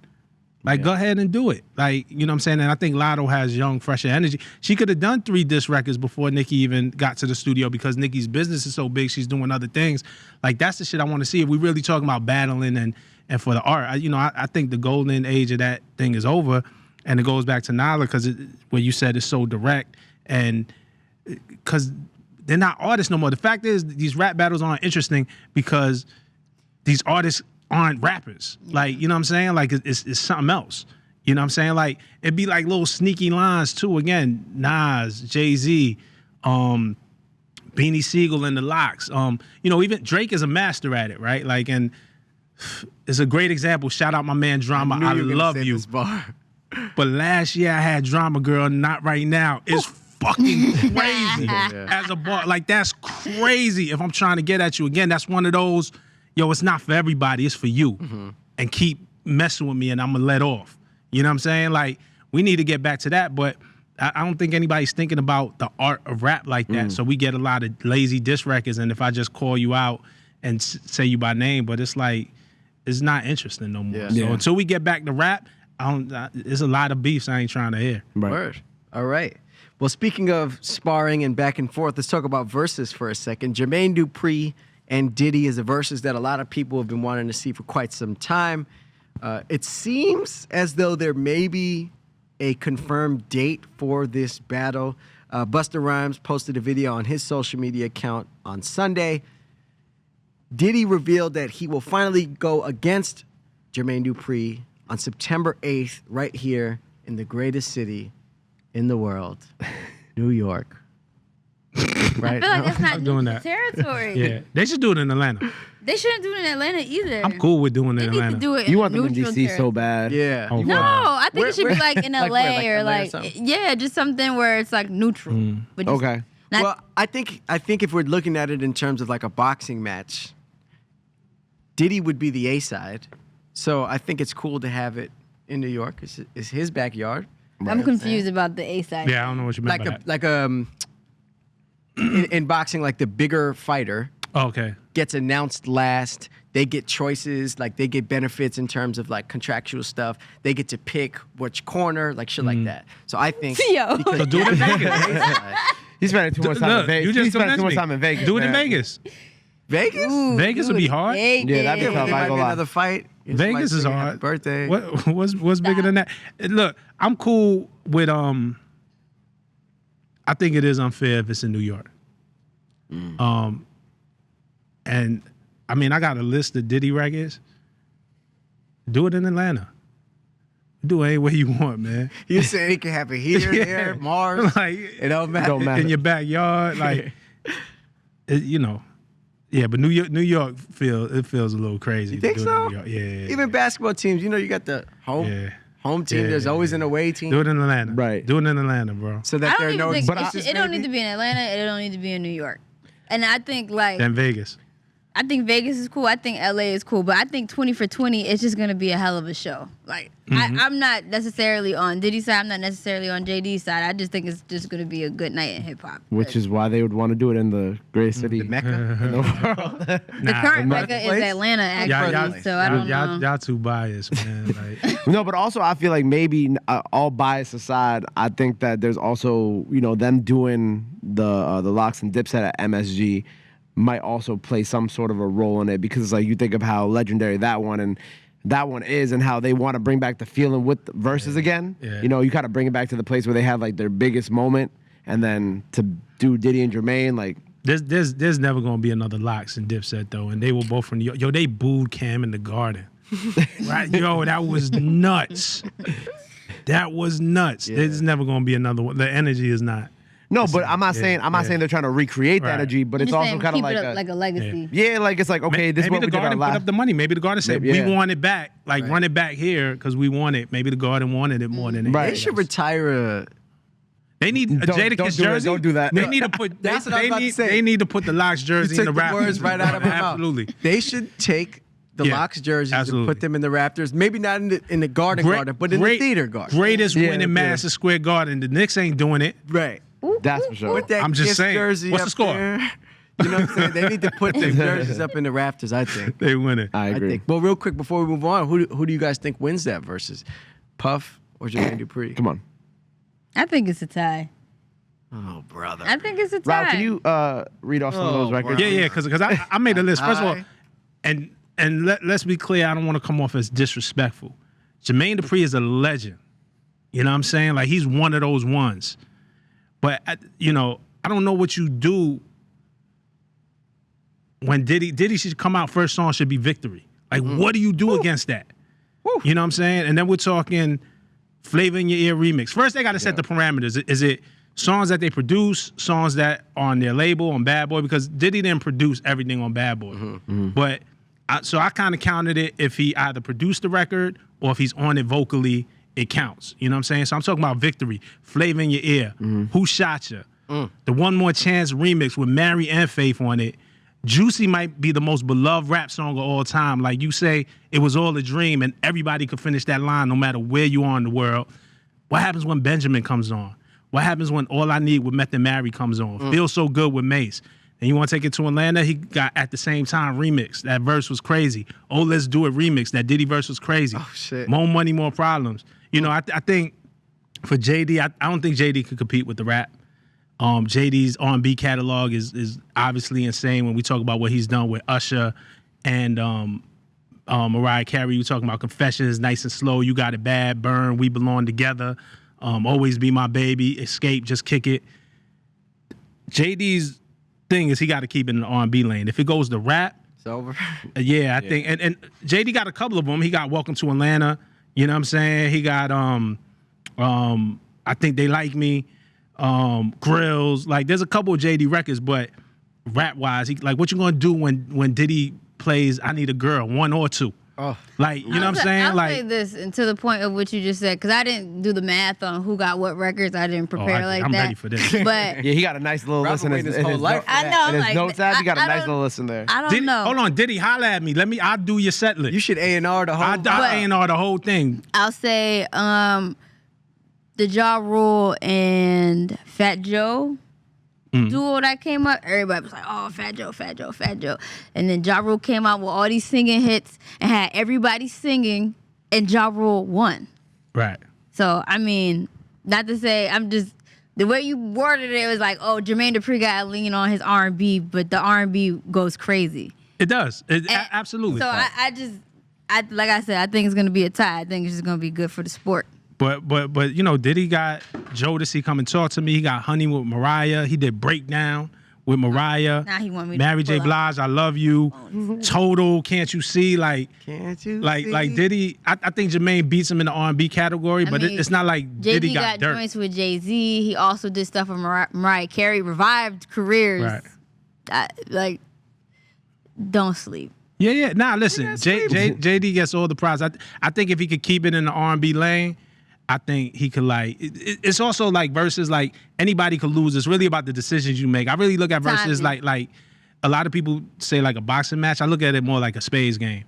Like, go ahead and do it. Like, you know what I'm saying? And I think Lotto has young, fresher energy. She could have done 3 diss records before Nicki even got to the studio because Nicki's business is so big, she's doing other things. Like, that's the shit I want to see. If we really talking about battling and for the art, I think the golden age of that thing is over. And it goes back to Nala because what you said is so direct. And because they're not artists no more. The fact is, these rap battles aren't interesting because these artists aren't rappers. Like, you know what I'm saying? Like, it's something else. You know what I'm saying? Like, it'd be like little sneaky lines, too. Again, Nas, Jay-Z, Beanie Siegel and the Lox. Even Drake is a master at it, right? Like, and it's a great example. Shout out my man Drama. I knew you were gonna love say you. this bar. But last year I had Drama Girl, Not Right Now. It's fucking crazy as a bar. Like, that's crazy. If I'm trying to get at you again, that's one of those, it's not for everybody, it's for you. And keep messing with me and I'm gonna let off. You know what I'm saying? Like, we need to get back to that, but I don't think anybody's thinking about the art of rap like that. So we get a lot of lazy diss records, and if I just call you out and say you by name, but it's like, it's not interesting no more. Yeah. So until we get back to rap, there's a lot of beefs I ain't trying to hear. right. Word. All right. Well, speaking of sparring and back and forth, let's talk about verses for a second. Jermaine Dupri and Diddy is a versus that a lot of people have been wanting to see for quite some time. It seems as though there may be a confirmed date for this battle. Busta Rhymes posted a video on his social media account on Sunday. Diddy revealed that he will finally go against Jermaine Dupri on September 8th, right here in the greatest city in the world, New York. Right? I feel like that's not doing neutral that. territory. Yeah, they should do it in Atlanta. They shouldn't do it in Atlanta either. I'm cool with doing it They in need to Atlanta. do it in You want them in neutral DC territory. so bad. Yeah. Oh, You No, want- I think Where- it should be like in like LA where, like or LA or like something? yeah, just something where it's like neutral. But just Okay. not- Well, I think if we're looking at it in terms of like a boxing match, Diddy would be the A side. So I think it's cool to have it in New York. It's his backyard. I'm confused about the A side. Yeah, I don't know what you meant Like by that. in boxing, like the bigger fighter Oh, okay. gets announced last. They get choices, like they get benefits in terms of like contractual stuff. They get to pick which corner, like shit like that. So I think Yo. because So do it in Vegas. He's spending too much time Look, in Vegas. you just He's spending too convinced much me. time in Vegas. Do it in man. Vegas. Vegas. Ooh, Vegas would dude, be hard. Vegas. Yeah, that'd be There tough. I might ain't be gonna lie. another fight. Vegas is Somebody singing hard. Happy birthday. What's bigger than that? Look, I'm cool with I think it is unfair if it's in New York. And I mean, I got a list of Diddy records. Do it in Atlanta. Do it any way you want, man. You saying it can happen here, there, Mars. Like It don't matter. Don't matter. in your backyard, like you know. Yeah, but New York feels a little crazy. You think to do it in so? New York. Yeah. Even basketball teams, you got the home team. Yeah, There's always an away team. Do it in Atlanta. Right. Do it in Atlanta, bro. So I that don't there are even no think excuses. it don't need maybe? to be in Atlanta. It don't need to be in New York. And I think like Then Vegas. I think Vegas is cool. I think LA is cool. But I think 20 for 20 is just gonna be a hell of a show. Like I'm not necessarily on Diddy's side. I'm not necessarily on JD's side. I just think it's just gonna be a good night in hip hop. Which is why they would want to do it in the greatest city. The Mecca. in the world. The current Mecca is place? Atlanta actually. Y'all, so I don't know. y'all too biased, man. Like, No, but also I feel like maybe all bias aside, I think that there's also them doing the Locks and Dipset at MSG might also play some sort of a role in it, because it's like you think of how legendary that one is and how they want to bring back the feeling with the verses again. Yeah. You kind of bring it back to the place where they had like their biggest moment, and then to do Diddy and Jermaine, like there's never gonna be another Locks and Dipset though, and they were both from New York. Yo, they booed Cam in the Garden. Right? Yo, that was nuts. That was nuts. Yeah. There's never gonna be another one. The energy is not. no, but I'm not saying they're trying to recreate the Right. energy, but I'm it's just also saying kind of keep like it up like a legacy. yeah, like it's like okay, this is Maybe what the we did our Garden put last. up the money. Maybe the Garden said, Maybe, we yeah. want it back. Like, run it back here because we want it. Maybe the Garden wanted it more than Right. They should retire They need a Don't Jadakiss do it, jersey. don't do that. They need to put. That's what I was they about to need. say. They need to put the Locks You jersey in took the the Raptors. words right out of my mouth. Absolutely. They should take the Yeah, Locks jerseys and absolutely. put them in the Raptors. Maybe not in the Garden, but in the theater Garden. Greatest Yeah, win in yeah. Madison Square Garden. The Knicks ain't doing it. Right. That's for sure. With that I'm just Kiss saying. jersey What's up the score? there. You know what I'm saying? They need to put their jerseys up in the Raptors, I think. They win it. I I agree. think. Well, real quick before we move on, who do you guys think wins that versus? Puff or Jermaine Dupri? Come on, I think it's a tie. Oh, brother. I think it's a tie. Rob, can you read off some of Oh, those records? wow. Yeah, because I made a list. First of all, Hi. and let's be clear, I don't want to come off as disrespectful. Jermaine Dupri is a legend. You know what I'm saying? Like, he's one of those ones. But I don't know what you do when Diddy should come out, first song should be Victory. Like, what do you do against that? You know what I'm saying? And then we're talking Flavor in Your Ear remix. First, they got to set the parameters. Is it songs that they produce, songs that are on their label, on Bad Boy? Because Diddy didn't produce everything on Bad Boy. But so I kind of counted it if he either produced the record or if he's on it vocally, it counts. You know what I'm saying? So I'm talking about Victory, Flavor in Your Ear, Who Shot Ya, the One More Chance remix with Mary and Faith on it. Juicy might be the most beloved rap song of all time. Like you say, it was all a dream and everybody could finish that line no matter where you are in the world. What happens when Benjamin comes on? What happens when All I Need with Meth and Mary comes on? Feel So Good with Mace. And you want to take it to Atlanta? He got At the Same Time remix. That verse was crazy. Oh, Let's Do It remix. That Diddy verse was crazy. Oh, shit. More Money, More Problems. I think for JD, I don't think JD could compete with the rap. JD's R&B catalog is obviously insane when we talk about what he's done with Usher and Mariah Carey. You talking about Confessions, Nice and Slow, You Got It Bad, Burn, We Belong Together, Always Be My Baby, Escape, Just Kick It. JD's thing is he got to keep it in the R&B lane. If it goes to rap, It's over. yeah, I think, and JD got a couple of them. He got Welcome to Atlanta. You know what I'm saying? He got I Think They Like Me, Grills. Like, there's a couple of JD records, but rap wise, what you gonna do when Diddy plays I Need a Girl, 1 or 2? Oh. Like, you know what I'm saying? I'll Like, say this, and to the point of what you just said, because I didn't do the math on who got what records. I didn't prepare like I'm that. ready for this. But Yeah, he got a nice little Robert list in waited his in whole life for I that. know, in his like, notes app. He got a I nice don't- little list in there. I don't Diddy, know. hold on, Diddy, holla at me. I'll do your set list. You should A&R the whole I A&R the whole thing. I'll say the Ja Rule and Fat Joe duo that came up. Everybody was like, "Oh, Fat Joe, Fat Joe, Fat Joe," and then Ja Rule came out with all these singing hits and had everybody singing, and Ja Rule won. Right. So I mean, not to say I'm just the way you worded it was like, "Oh, Jermaine Dupri got to lean on his R&B," but the R&B goes crazy. It does. And Absolutely. So I like I said, I think it's gonna be a tie. I think it's just gonna be good for the sport. But Diddy got Jodeci Come and Talk to Me. He got Honey with Mariah. He did Breakdown with Mariah. Now he want me to Mary J. pull up. Blige, I love you. Total, can't you see? Can't you see? Like Diddy. I think Jermaine beats him in the R&B category, but mean, it's not like Jay-Z Diddy got got dirt. joints with Jay-Z. He also did stuff with Mariah Carey, revived careers. Right. Don't sleep. Yeah. Nah, listen, JD gets all the prize. I think if he could keep it in the R&B lane, I think he could it's also like versus like anybody could lose. It's really about the decisions you make. I really look at versus Timing. like a lot of people say like a boxing match. I look at it more like a spades game.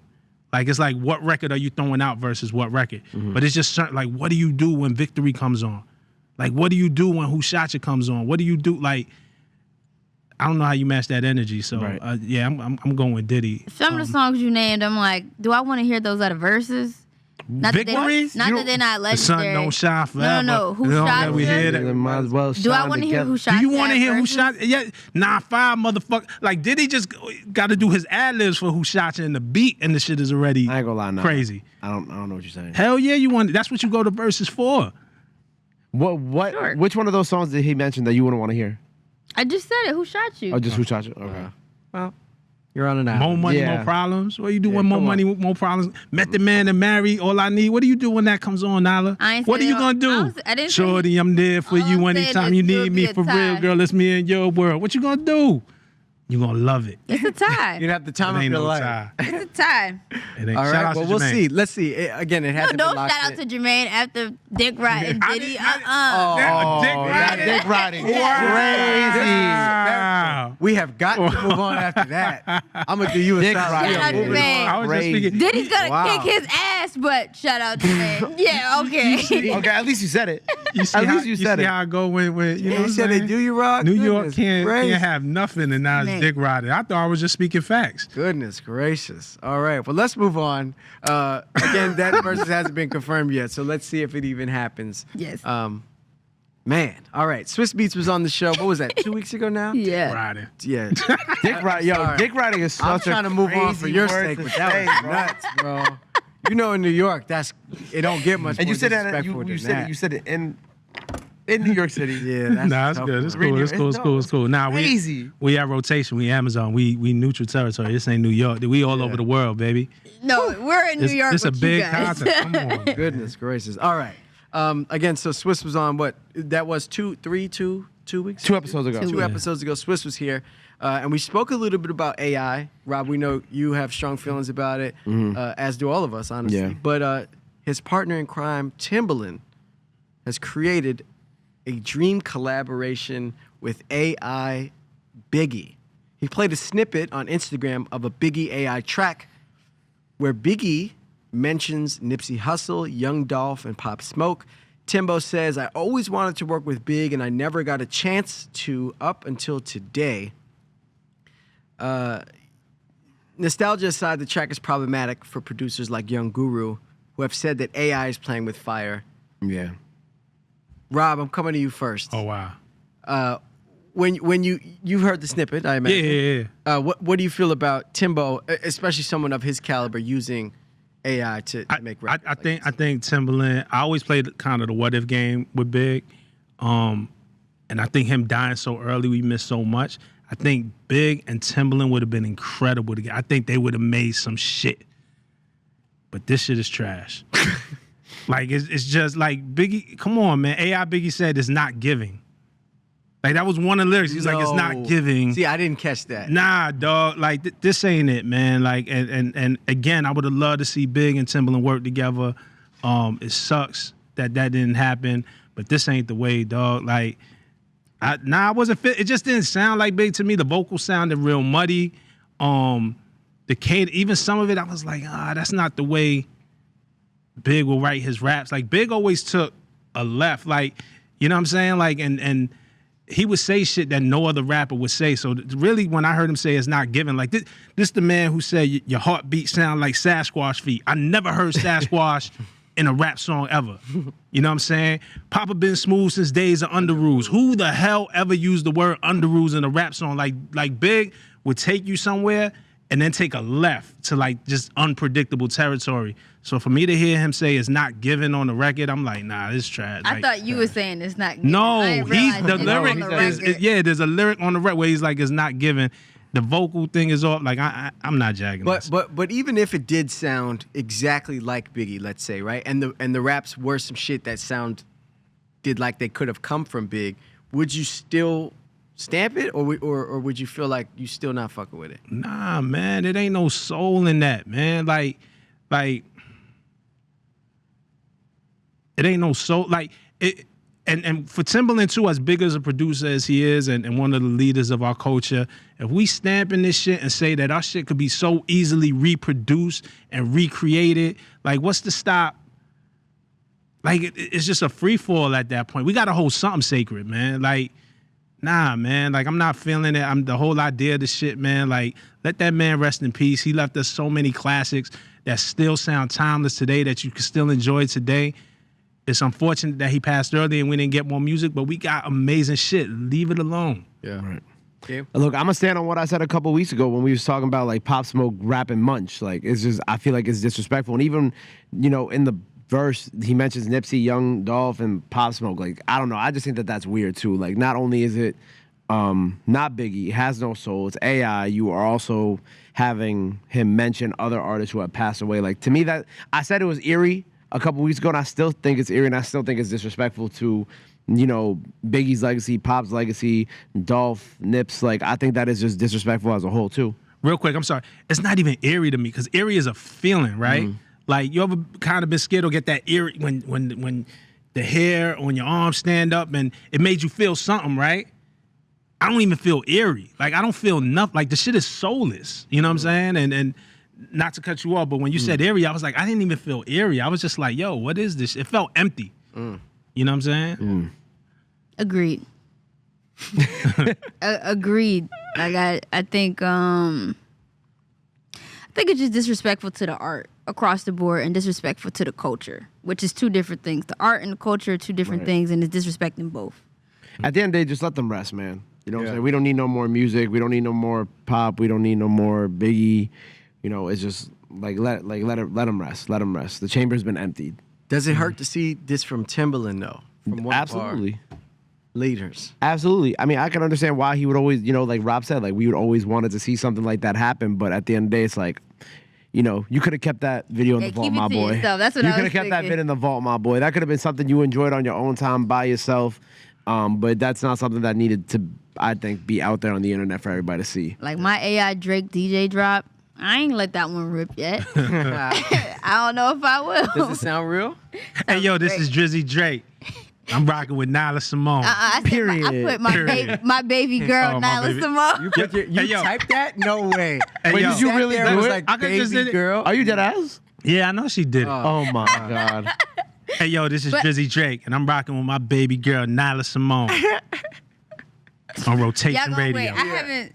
Like it's like what record are you throwing out versus what record. But it's just certain, like what do you do when victory comes on? Like what do you do when Who Shot You comes on? What do you do like? I don't know how you match that energy. So Right. I'm going with Diddy. Some of the songs you named, I'm like, do I want to hear those out of verses? Not that Victory? that they're not The sun legendary. don't shine forever. No. Who You know, shot that we you? hear that. They might as well Do I shine want to hear together. Who Shot Do you You want to at hear Who verses? Shot? Yeah, nah, 5 motherfucker. Like Diddy just got to do his ad libs for Who Shot You, and the beat and the shit is already I ain't gonna lie, no. crazy. I don't know what you're saying. Hell yeah, you want. That's what you go to verses for. What? Sure. Which one of those songs did he mention that you wouldn't want to hear? I just said it. Who shot you? Oh, just Who Shot You? Okay. Well, you're on an More island. money, Yeah. more problems. What do you do when more come money, more problems? Met the man and marry. All I need. What do you do when that comes on, Nala? I ain't What are say you no. gonna do? I didn't say- Shorty, I'm there for All you I'm saying anytime is you it'll need be me a for real, tie. girl. It's me in your world. What you gonna do? You gonna love it. It's a tie. You'd have the time It of ain't your no life. tie. It's a tie. It ain't. All Shout right, out well, to we'll Jermaine. see. Let's see. Again, it hasn't Don't been locked shout out in. to Jermaine after Dick Riding I Diddy. didn't- Dick Dick that riding? dick riding. Wow. We have got to move on after that. I'm gonna do you a Dick solid. riding. We are Shout out to moving Jermaine. on. I was just Crazy. speaking. Diddy's gonna Wow. kick his ass, but shout out to Jermaine. Yeah, okay. Okay, at least you said it. You see At how, least you said see it. how I go when you know You what I'm said they saying? do you rock. New York Goodness can't gracious. have nothing, and now it's Man. dick riding. I thought I was just speaking facts. Goodness gracious. All right. Well, let's move on. Again, that versus hasn't been confirmed yet, so let's see if it even happens. Yes. Man. All right. Swiss Beats was on the show. What was that? 2 weeks ago now? Yeah. Riding. Yeah. Dick riding. Yo, Sorry. dick riding is such I'm a trying to move on for crazy your word sake, to but that say, was bro. nuts, bro. You know, in New York, it don't get much And more you said that disrespectful you than said that. it. You said it in New York City. Yeah, that's Nah, it's tough, good. It's bro. cool. It's cool. It's cool. It's cool. Nah, Crazy. we at rotation. We Amazon. We neutral territory. This ain't New York. We all over the world, baby. No, we're in New It's, York it's a with big you guys. concept. Come on. Goodness gracious. All right. Again, so Swiss was on what? That was 2 weeks? 2 episodes ago. Two episodes ago, Swiss was here, and we spoke a little bit about AI. Rob, we know you have strong feelings about it, as do all of us, honestly. Yeah. But his partner in crime, Timbaland, has created a dream collaboration with AI Biggie. He played a snippet on Instagram of a Biggie AI track where Biggie mentions Nipsey Hussle, Young Dolph, and Pop Smoke. Timbo says, I always wanted to work with Big and I never got a chance to up until today. Nostalgia aside, the track is problematic for producers like Young Guru, who have said that AI is playing with fire. Yeah. Rob, I'm coming to you first. Oh wow. When you heard the snippet, I Yeah, imagine. yeah, yeah. What do you feel about Timbo, especially someone of his caliber, using AI to make rap? I think Timbaland. I always played kind of the what if game with Big, and I think him dying so early, we missed so much. I think Big and Timbaland would have been incredible together. I think they would have made some shit. But this shit is trash. Like it's just like Biggie. Come on, man. AI Biggie said it's not giving. Like that was one of the lyrics. He's like, it's not No. giving. See, I didn't catch that. Nah, dog. Like this ain't it, man. Like and again, I would have loved to see Big and Timbaland work together. It sucks that didn't happen, but this ain't the way, dog. Like, I wasn't fit. It just didn't sound like Big to me. The vocals sounded real muddy. The cadence, even some of it, I was like, that's not the way Big will write his raps. Like Big always took a left, like, you know what I'm saying? Like, and he would say shit that no other rapper would say. So really, when I heard him say it's not given, like this the man who said your heartbeat sound like Sasquatch feet. I never heard Sasquatch in a rap song ever. You know what I'm saying? Papa been smooth since days of Underoos. Who the hell ever used the word Underoos in a rap song? Like Big would take you somewhere and then take a left to like just unpredictable territory. So for me to hear him say it's not given on the record, I'm like, nah, this trash. I Like, thought you were saying it's not. Given. no, I didn't he's realize the it's lyric on the is record. yeah. There's a lyric on the record where he's like, it's not given. The vocal thing is off. Like I'm not jagging this. But even if it did sound exactly like Biggie, let's say, right, and the raps were some shit that did like they could have come from Big, would you still stamp it, or would you feel like you still not fucking with it? Nah, man, it ain't no soul in that, man. Like it ain't no soul. Like it. And for Timbaland too, as big as a producer as he is, and one of the leaders of our culture, if we stamping this shit and say that our shit could be so easily reproduced and recreated, like what's the stop? Like it's just a free fall at that point. We got to hold something sacred, man. Like, nah, man. Like I'm not feeling it. I'm the whole idea of the shit, man. Like let that man rest in peace. He left us so many classics that still sound timeless today that you can still enjoy today. It's unfortunate that he passed early and we didn't get more music, but we got amazing shit. Leave it alone. Yeah. Right. Okay. Look, I'm gonna stand on what I said a couple weeks ago when we was talking about like Pop Smoke rapping Munch. Like it's just, I feel like it's disrespectful. And even, in the verse he mentions Nipsey, Young Dolph, and Pop Smoke. Like I don't know, I just think that that's weird too. Like not only is it not Biggie, it has no soul, it's AI. You are also having him mention other artists who have passed away. Like to me, that I said it was eerie a couple weeks ago, and I still think it's eerie, and I still think it's disrespectful to, Biggie's legacy, Pop's legacy, Dolph, Nips. Like, I think that is just disrespectful as a whole, too. Real quick, I'm sorry. It's not even eerie to me because eerie is a feeling, right? Like, you ever kind of been scared or get that eerie when the hair on your arm stand up and it made you feel something, right? I don't even feel eerie. Like, I don't feel nothing. Like, the shit is soulless. You know what I'm saying? And not to cut you off, but when you said eerie, I was like, I didn't even feel eerie. I was just like, yo, what is this? It felt empty. You know what I'm saying? Agreed. Agreed. Like I think it's just disrespectful to the art across the board and disrespectful to the culture, which is two different things. The art and the culture are two different things, and it's disrespecting both. At the end of the day, just let them rest, man. You know what I'm Yeah. saying? We don't need no more music. We don't need no more Pop. We don't need no more Biggie. It's just let them rest. Let them rest. The chamber's been emptied. Does it hurt to see this from Timbaland though? From one Absolutely. of our leaders. Absolutely. I mean, I can understand why he would always, like Rob said, like we would always wanted to see something like that happen. But at the end of the day, it's like, you could have kept that video in Yeah, the vault, keep it my to boy. yourself. That's what you I could was have kept that thinking. bit in the vault, my boy. That could have been something you enjoyed on your own time by yourself. But that's not something that needed to, I think, be out there on the internet for everybody to see. Like my AI Drake DJ drop, I ain't let that one rip yet. I don't know if I will. Does it sound real? Hey, yo, this is Drizzy Drake. I'm rocking with Nyla Simone. I said Period. I put my Period. my baby girl Oh, my Nyla baby. Simone. You Hey, yo. typed that? No way. Hey, Wait, yo. did you Sat really there, do it? I could just did Baby it. girl. Are you dead ass? Yeah, I know she did it. Oh my God. Hey, yo, this is But- Drizzy Drake, and I'm rocking with my baby girl, Nyla Simone. On Y'all Rotation gonna Radio. wait.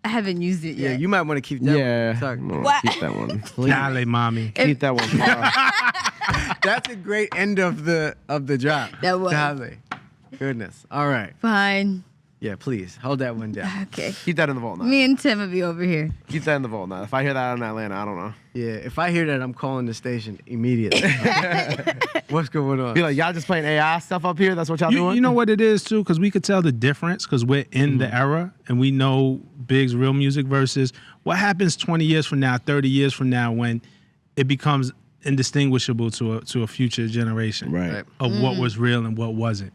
I haven't used it Yeah, yet. you might want to keep that Yeah. one. Sorry. No, What? keep that one. Dale, mommy. Keep that one far. That's a great end of the drop. That was. Dale. Goodness. All right. Fine. Yeah, please hold that one down. Okay. Keep that in the vault now. Me and Tim will be over here. Keep that in the vault now. If I hear that out in Atlanta, I don't know. Yeah, if I hear that, I'm calling the station immediately. What's going on? Be like, y'all just playing AI stuff up here? That's what y'all doing? You know what it is too, because we could tell the difference because we're in the era and we know Big's real music versus what happens 20 years from now, 30 years from now when it becomes indistinguishable to a future generation Right. of what was real and what wasn't.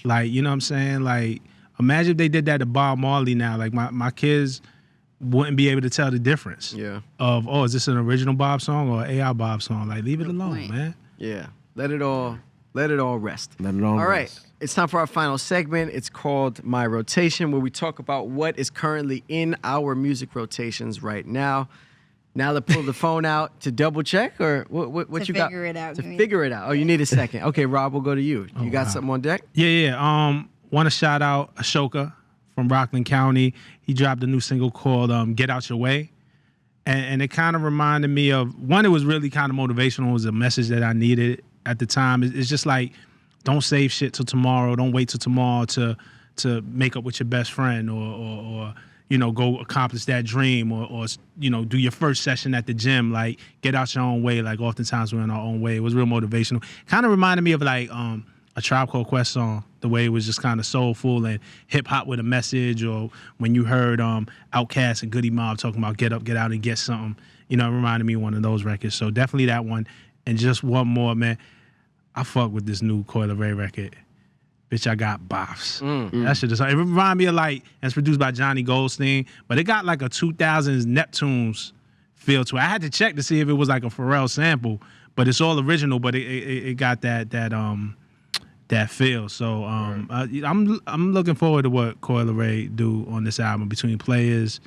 Like, you know what I'm saying? Like, imagine if they did that to Bob Marley now. Like, my kids wouldn't be able to tell the difference Yeah. of, oh, is this an original Bob song or an AI Bob song? Like, leave it alone, point. man. Yeah. Let it all rest. Let it all All right. rest. It's time for our final segment. It's called My Rotation, where we talk about what is currently in our music rotations right now. Now to pull the phone out to double check, or what To you got? figure it out, To give me- figure it out. Oh, you need a second. Okay, Rob, we'll go to you. You got wow. something on deck? Yeah. Want to shout out Ashoka from Rockland County. He dropped a new single called "Get Out Your Way," and it kind of reminded me of one. It was really kind of motivational. It was a message that I needed at the time. It's just like, don't save shit till tomorrow. Don't wait till tomorrow to make up with your best friend or go accomplish that dream or do your first session at the gym, like get out your own way. Like oftentimes we're in our own way. It was real motivational. Kind of reminded me of like a Tribe Called Quest song, the way it was just kind of soulful and hip hop with a message, or when you heard Outkast and Goody Mob talking about get up, get out and get something. It reminded me of one of those records. So definitely that one. And just one more, man. I fuck with this new Coi Leray record. Bitch, I got bops. That shit is. It remind me of like, and it's produced by Johnny Goldstein, but it got like a 2000s Neptunes feel to it. I had to check to see if it was like a Pharrell sample, but it's all original. But it got that feel. So I'm looking forward to what Coi Leray do on this album between Players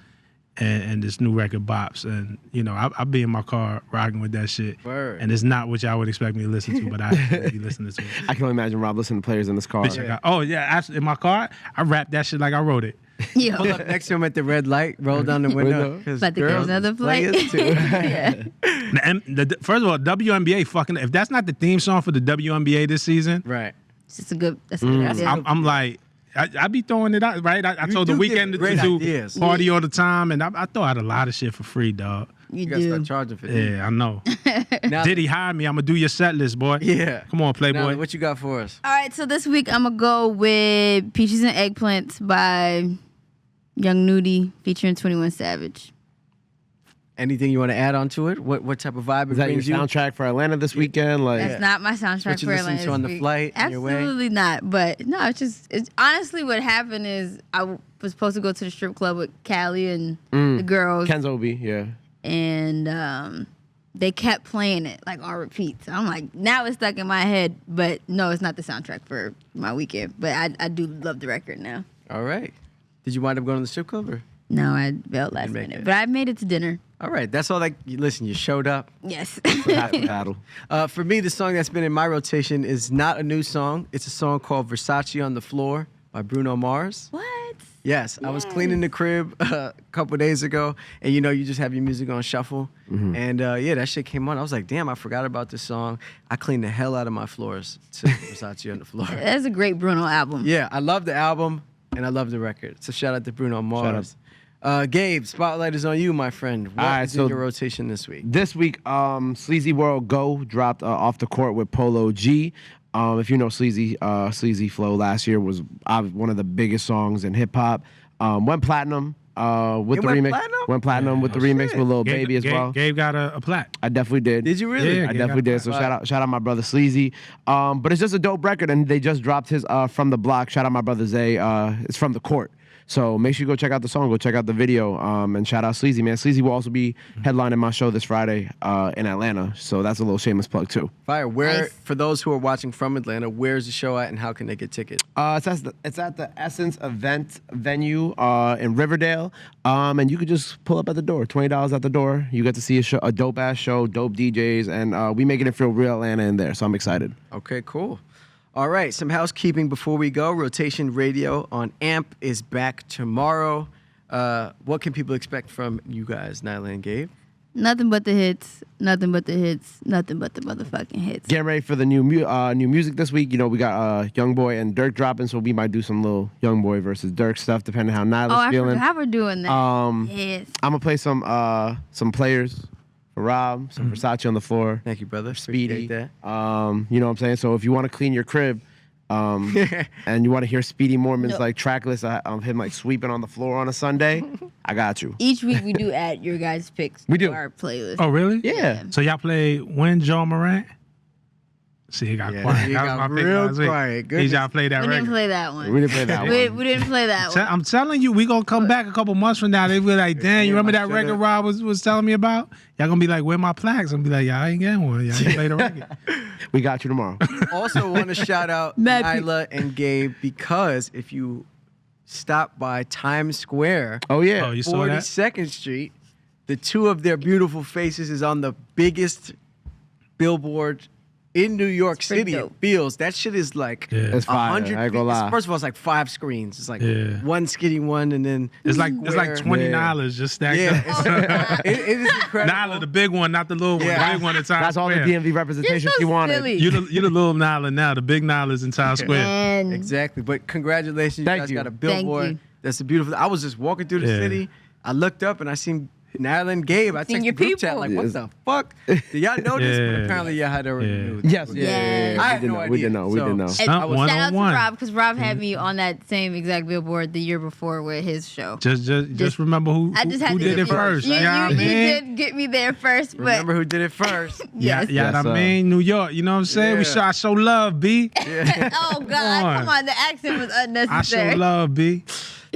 and this new record Bops. And I'll be in my car rocking with that shit. Word. And it's not what y'all would expect me to listen to, but I be listening to it. I can only imagine Rob listening to Players in this car. Bitch, I got, oh yeah, absolutely. In my car, I rap that shit like I wrote it. Yeah. Pull up next to him at the red light, roll down the window. 'cause But there's girls another is players flight. too. Yeah. First of all, WNBA fucking. If that's not the theme song for the WNBA this season, Right. It's just a good. That's a good idea. I'm like, I be throwing it out, right? I You told the do weekend get to great do ideas. party all the time, and I throw out a lot of shit for free, dog. You You gotta start do. charging for that. Yeah, I know. Now, Diddy hire me. I'm gonna do your set list, boy. Yeah. Come on, Now, Playboy. what you got for us? All right, so this week I'm gonna go with "Peaches and Eggplants" by Young Nudie featuring 21 Savage. Anything you want to add on to it? What type of vibe it Is that your brings you? soundtrack for Atlanta this weekend? Like, That's not my soundtrack what you for listen Atlanta to on this the week. flight, on your way? Absolutely not. But no, it's honestly what happened is I was supposed to go to the strip club with Callie and the girls, Kenzo B, yeah. and they kept playing it like on repeat. So I'm like, now it's stuck in my head. But no, it's not the soundtrack for my weekend. But I do love the record now. All right. Did you wind up going to the strip club? Or? No, I bailed last Didn't make minute, it. but I made it to dinner. All right. That's all. Listen, you showed up. Yes. Half the battle. For me, the song that's been in my rotation is not a new song. It's a song called Versace on the Floor by Bruno Mars. What? Yes, I was cleaning the crib a couple days ago, and you just have your music on shuffle, and that shit came on. I was like, damn, I forgot about this song. I cleaned the hell out of my floors to Versace on the Floor. That's a great Bruno album. Yeah, I love the album and I love the record. So shout out to Bruno Mars. Gabe, spotlight is on you, my friend. What All right, is in so your rotation this week? This week, Sleazy World Go dropped Off the Court with Polo G. If you know Sleazy Flow last year was one of the biggest songs in hip hop. Went platinum with It the went remix. platinum? Went platinum with the remix with Lil Baby as well. Gabe got a plaque. I definitely did. Did you really? Yeah, I Gabe definitely got a did. So plaque. shout out my brother Sleazy. But it's just a dope record, and they just dropped his From the Block. Shout out my brother Zay. It's From the Court. So make sure you go check out the song, go check out the video, and shout out Sleazy, man. Sleazy will also be headlining my show this Friday in Atlanta. So that's a little shameless plug too. Fire. Where, Nice. for those who are watching from Atlanta, where's the show at and how can they get tickets? It's at the Essence event venue in Riverdale, and you could just pull up at the door. $20 at the door. You get to see a dope ass show, dope DJs, and we making it feel real Atlanta in there. So I'm excited. Okay, cool. All right, some housekeeping before we go. Rotation Radio on AMP is back tomorrow. What can people expect from you guys, Nyla and Gabe? Nothing but the hits. Nothing but the hits. Nothing but the motherfucking hits. Getting ready for the new music this week. We got YoungBoy and Dirk dropping, so we might do some little YoungBoy versus Dirk stuff depending how Nyla's Oh, I feeling. forgot we're doing that. Yes. I'm gonna play some Players for Rob, some Versace on the Floor. Thank you, brother. Speedy. Appreciate You know what I'm saying? So if you want to clean your crib, and you want to hear Speedy Mormon's like track list of him like sweeping on the floor on a Sunday, I got you. Each week we do add your guys' picks We to do. our playlist. Oh, really? Yeah. So y'all play When John Morant? See, he got Yeah, quiet. he That was got my pick real last week. quiet. Did Goodness. y'all play that We didn't record? play that one. We didn't play that We, one. we didn't play that one. I'm telling you, we gonna come back a couple months from now. They be like, damn, you Damn, remember I that should've- record Rob was telling me about? Y'all gonna be like, where my plaques? I'm gonna be like, y'all ain't getting one. Y'all ain't play the record. We got you tomorrow. Also want to shout out Mad Nyla and Gabe because if you stop by Times Square, Oh yeah. Oh, you saw that? 42nd Street, the two of their beautiful faces is on the biggest billboard in New York It's pretty City. It dope. feels that shit is like Yeah. It's fire. 100. I ain't gonna lie. First of all, it's like 5 screens. It's like Yeah. one skinny one, and then It's like square. $20 just stacked Yeah, up. it is incredible. Nyla, the big one, not the little one. Yeah. The big one in Times That's all the Square. DMV You're representation so she wanted. silly. You the little Nyla now. The big Nyla's in Times Square. And Exactly. But congratulations, you Thank guys you. got a Thank billboard you. That's a beautiful. I was just walking through the Yeah. city. I looked up and I seen Nyla and Gabe. I Seen texted your the group chat people. like, Yes. what the fuck? Did y'all know this? But Yeah. apparently y'all had already Yeah. knew. Yes, Yeah. I we had did no know. idea. We did know. We So- did know. And Stunt shout out to 101. Rob because Rob had me on that same exact billboard the year before with his show. Just remember who I just had who to did get it me- first. You, You know what I you mean? did get me there first, but Remember who did it first? yes. Yeah, Yes, I mean, New York. You know what I'm saying? We Yeah. I show love, B. Oh God, on. come on, the accent was I show unnecessary. love, B.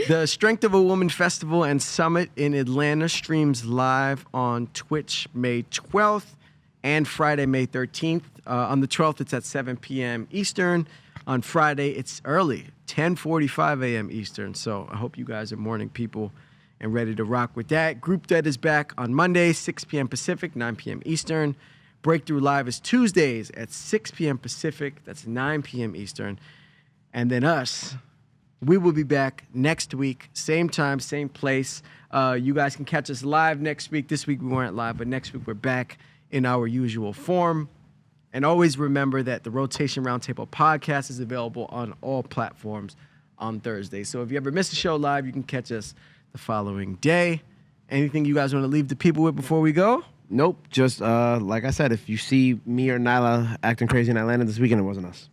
The Strength of a Woman Festival and Summit in Atlanta streams live on Twitch May 12th and Friday, May 13th. On the 12th, it's at 7 p.m. Eastern. On Friday, it's early, 10:45 a.m. Eastern. So I hope you guys are morning people and ready to rock with that. Group Dead is back on Monday, 6 p.m. Pacific, 9 p.m. Eastern. Breakthrough Live is Tuesdays at 6 p.m. Pacific. That's 9 p.m. Eastern. And then us. We will be back next week, same time, same place. You guys can catch us live next week. This week we weren't live, but next week we're back in our usual form. And always remember that the Rotation Roundtable podcast is available on all platforms on Thursday. So if you ever miss a show live, you can catch us the following day. Anything you guys want to leave the people with before we go? Nope. Just like I said, if you see me or Nyla acting crazy in Atlanta this weekend, it wasn't us.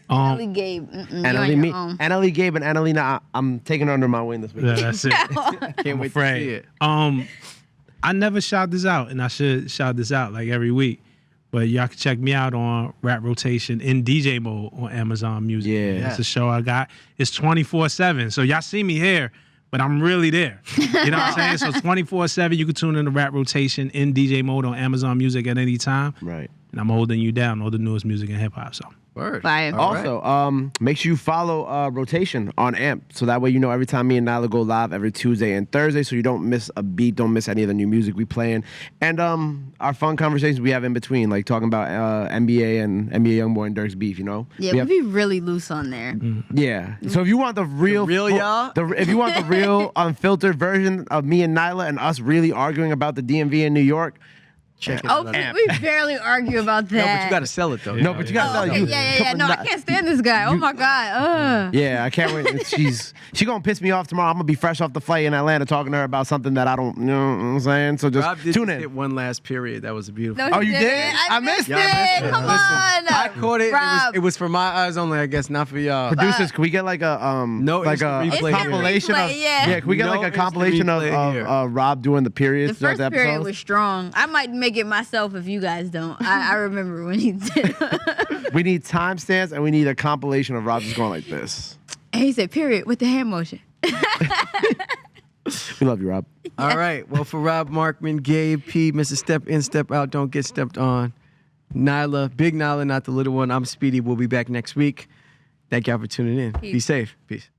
Ellie Gabe, you're on Annalie, your me, own. Annalie, Gabe, and Annalena, I'm taking her under my wing this Yeah, weekend. that's it. Can't wait to see Afraid. it. I never shout this out, and I should shout this out like every week. But y'all can check me out on Rap Rotation in DJ mode on Amazon Music. Yeah. It's a show I got. It's 24/7. So y'all see me here, but I'm really there. You know what I'm saying? So 24/7, you can tune in to Rap Rotation in DJ mode on Amazon Music at any time. Right. And I'm holding you down, all the newest music in hip hop. So Word. Fire. All right. Also, make sure you follow Rotation on AMP, so that way you know every time me and Nyla go live every Tuesday and Thursday, so you don't miss a beat, don't miss any of the new music we playing, and our fun conversations we have in between, like talking about NBA and NBA YoungBoy and Dirk's beef. You know, Yeah, We we have- be really loose on there. yeah. So if you want the real, y'all? if you want the real unfiltered version of me and Nyla and us really arguing about the DMV in New York. Check it Oh, out. we barely argue about No, that. but you got to sell it, though. No, but you gotta Oh, tell okay. you. Yeah. No, I can't stand this guy. Oh my God. Yeah, I can't wait. She gonna piss me off tomorrow. I'm gonna be fresh off the flight in Atlanta talking to her about something that I don't, you know what I'm saying? So just Rob did tune just in. hit one last period. That was a beautiful. No, Oh, he you did? I I missed it. Yeah, I missed it. Come Listen, on. I caught it. Rob. It was for my eyes only, I guess, not for y'all. Producers, can we get like a No like instant a replay here. compilation Instant of replay, yeah. Can we get No like a instant compilation replay here. of Rob doing the periods The throughout first the period episodes? was strong. I might make it myself if you guys don't. I remember when he did. We need timestamps and we need a compilation of Rob just going like this. And he said, period, with the hand motion. We love you, Rob. All right. Well, for Rob Markman, Gabe, P, Mr. Step In, Step Out, Don't Get Stepped On, Nyla, Big Nyla, not the little one. I'm Speedy. We'll be back next week. Thank y'all for tuning in. Be Peace. safe. Peace.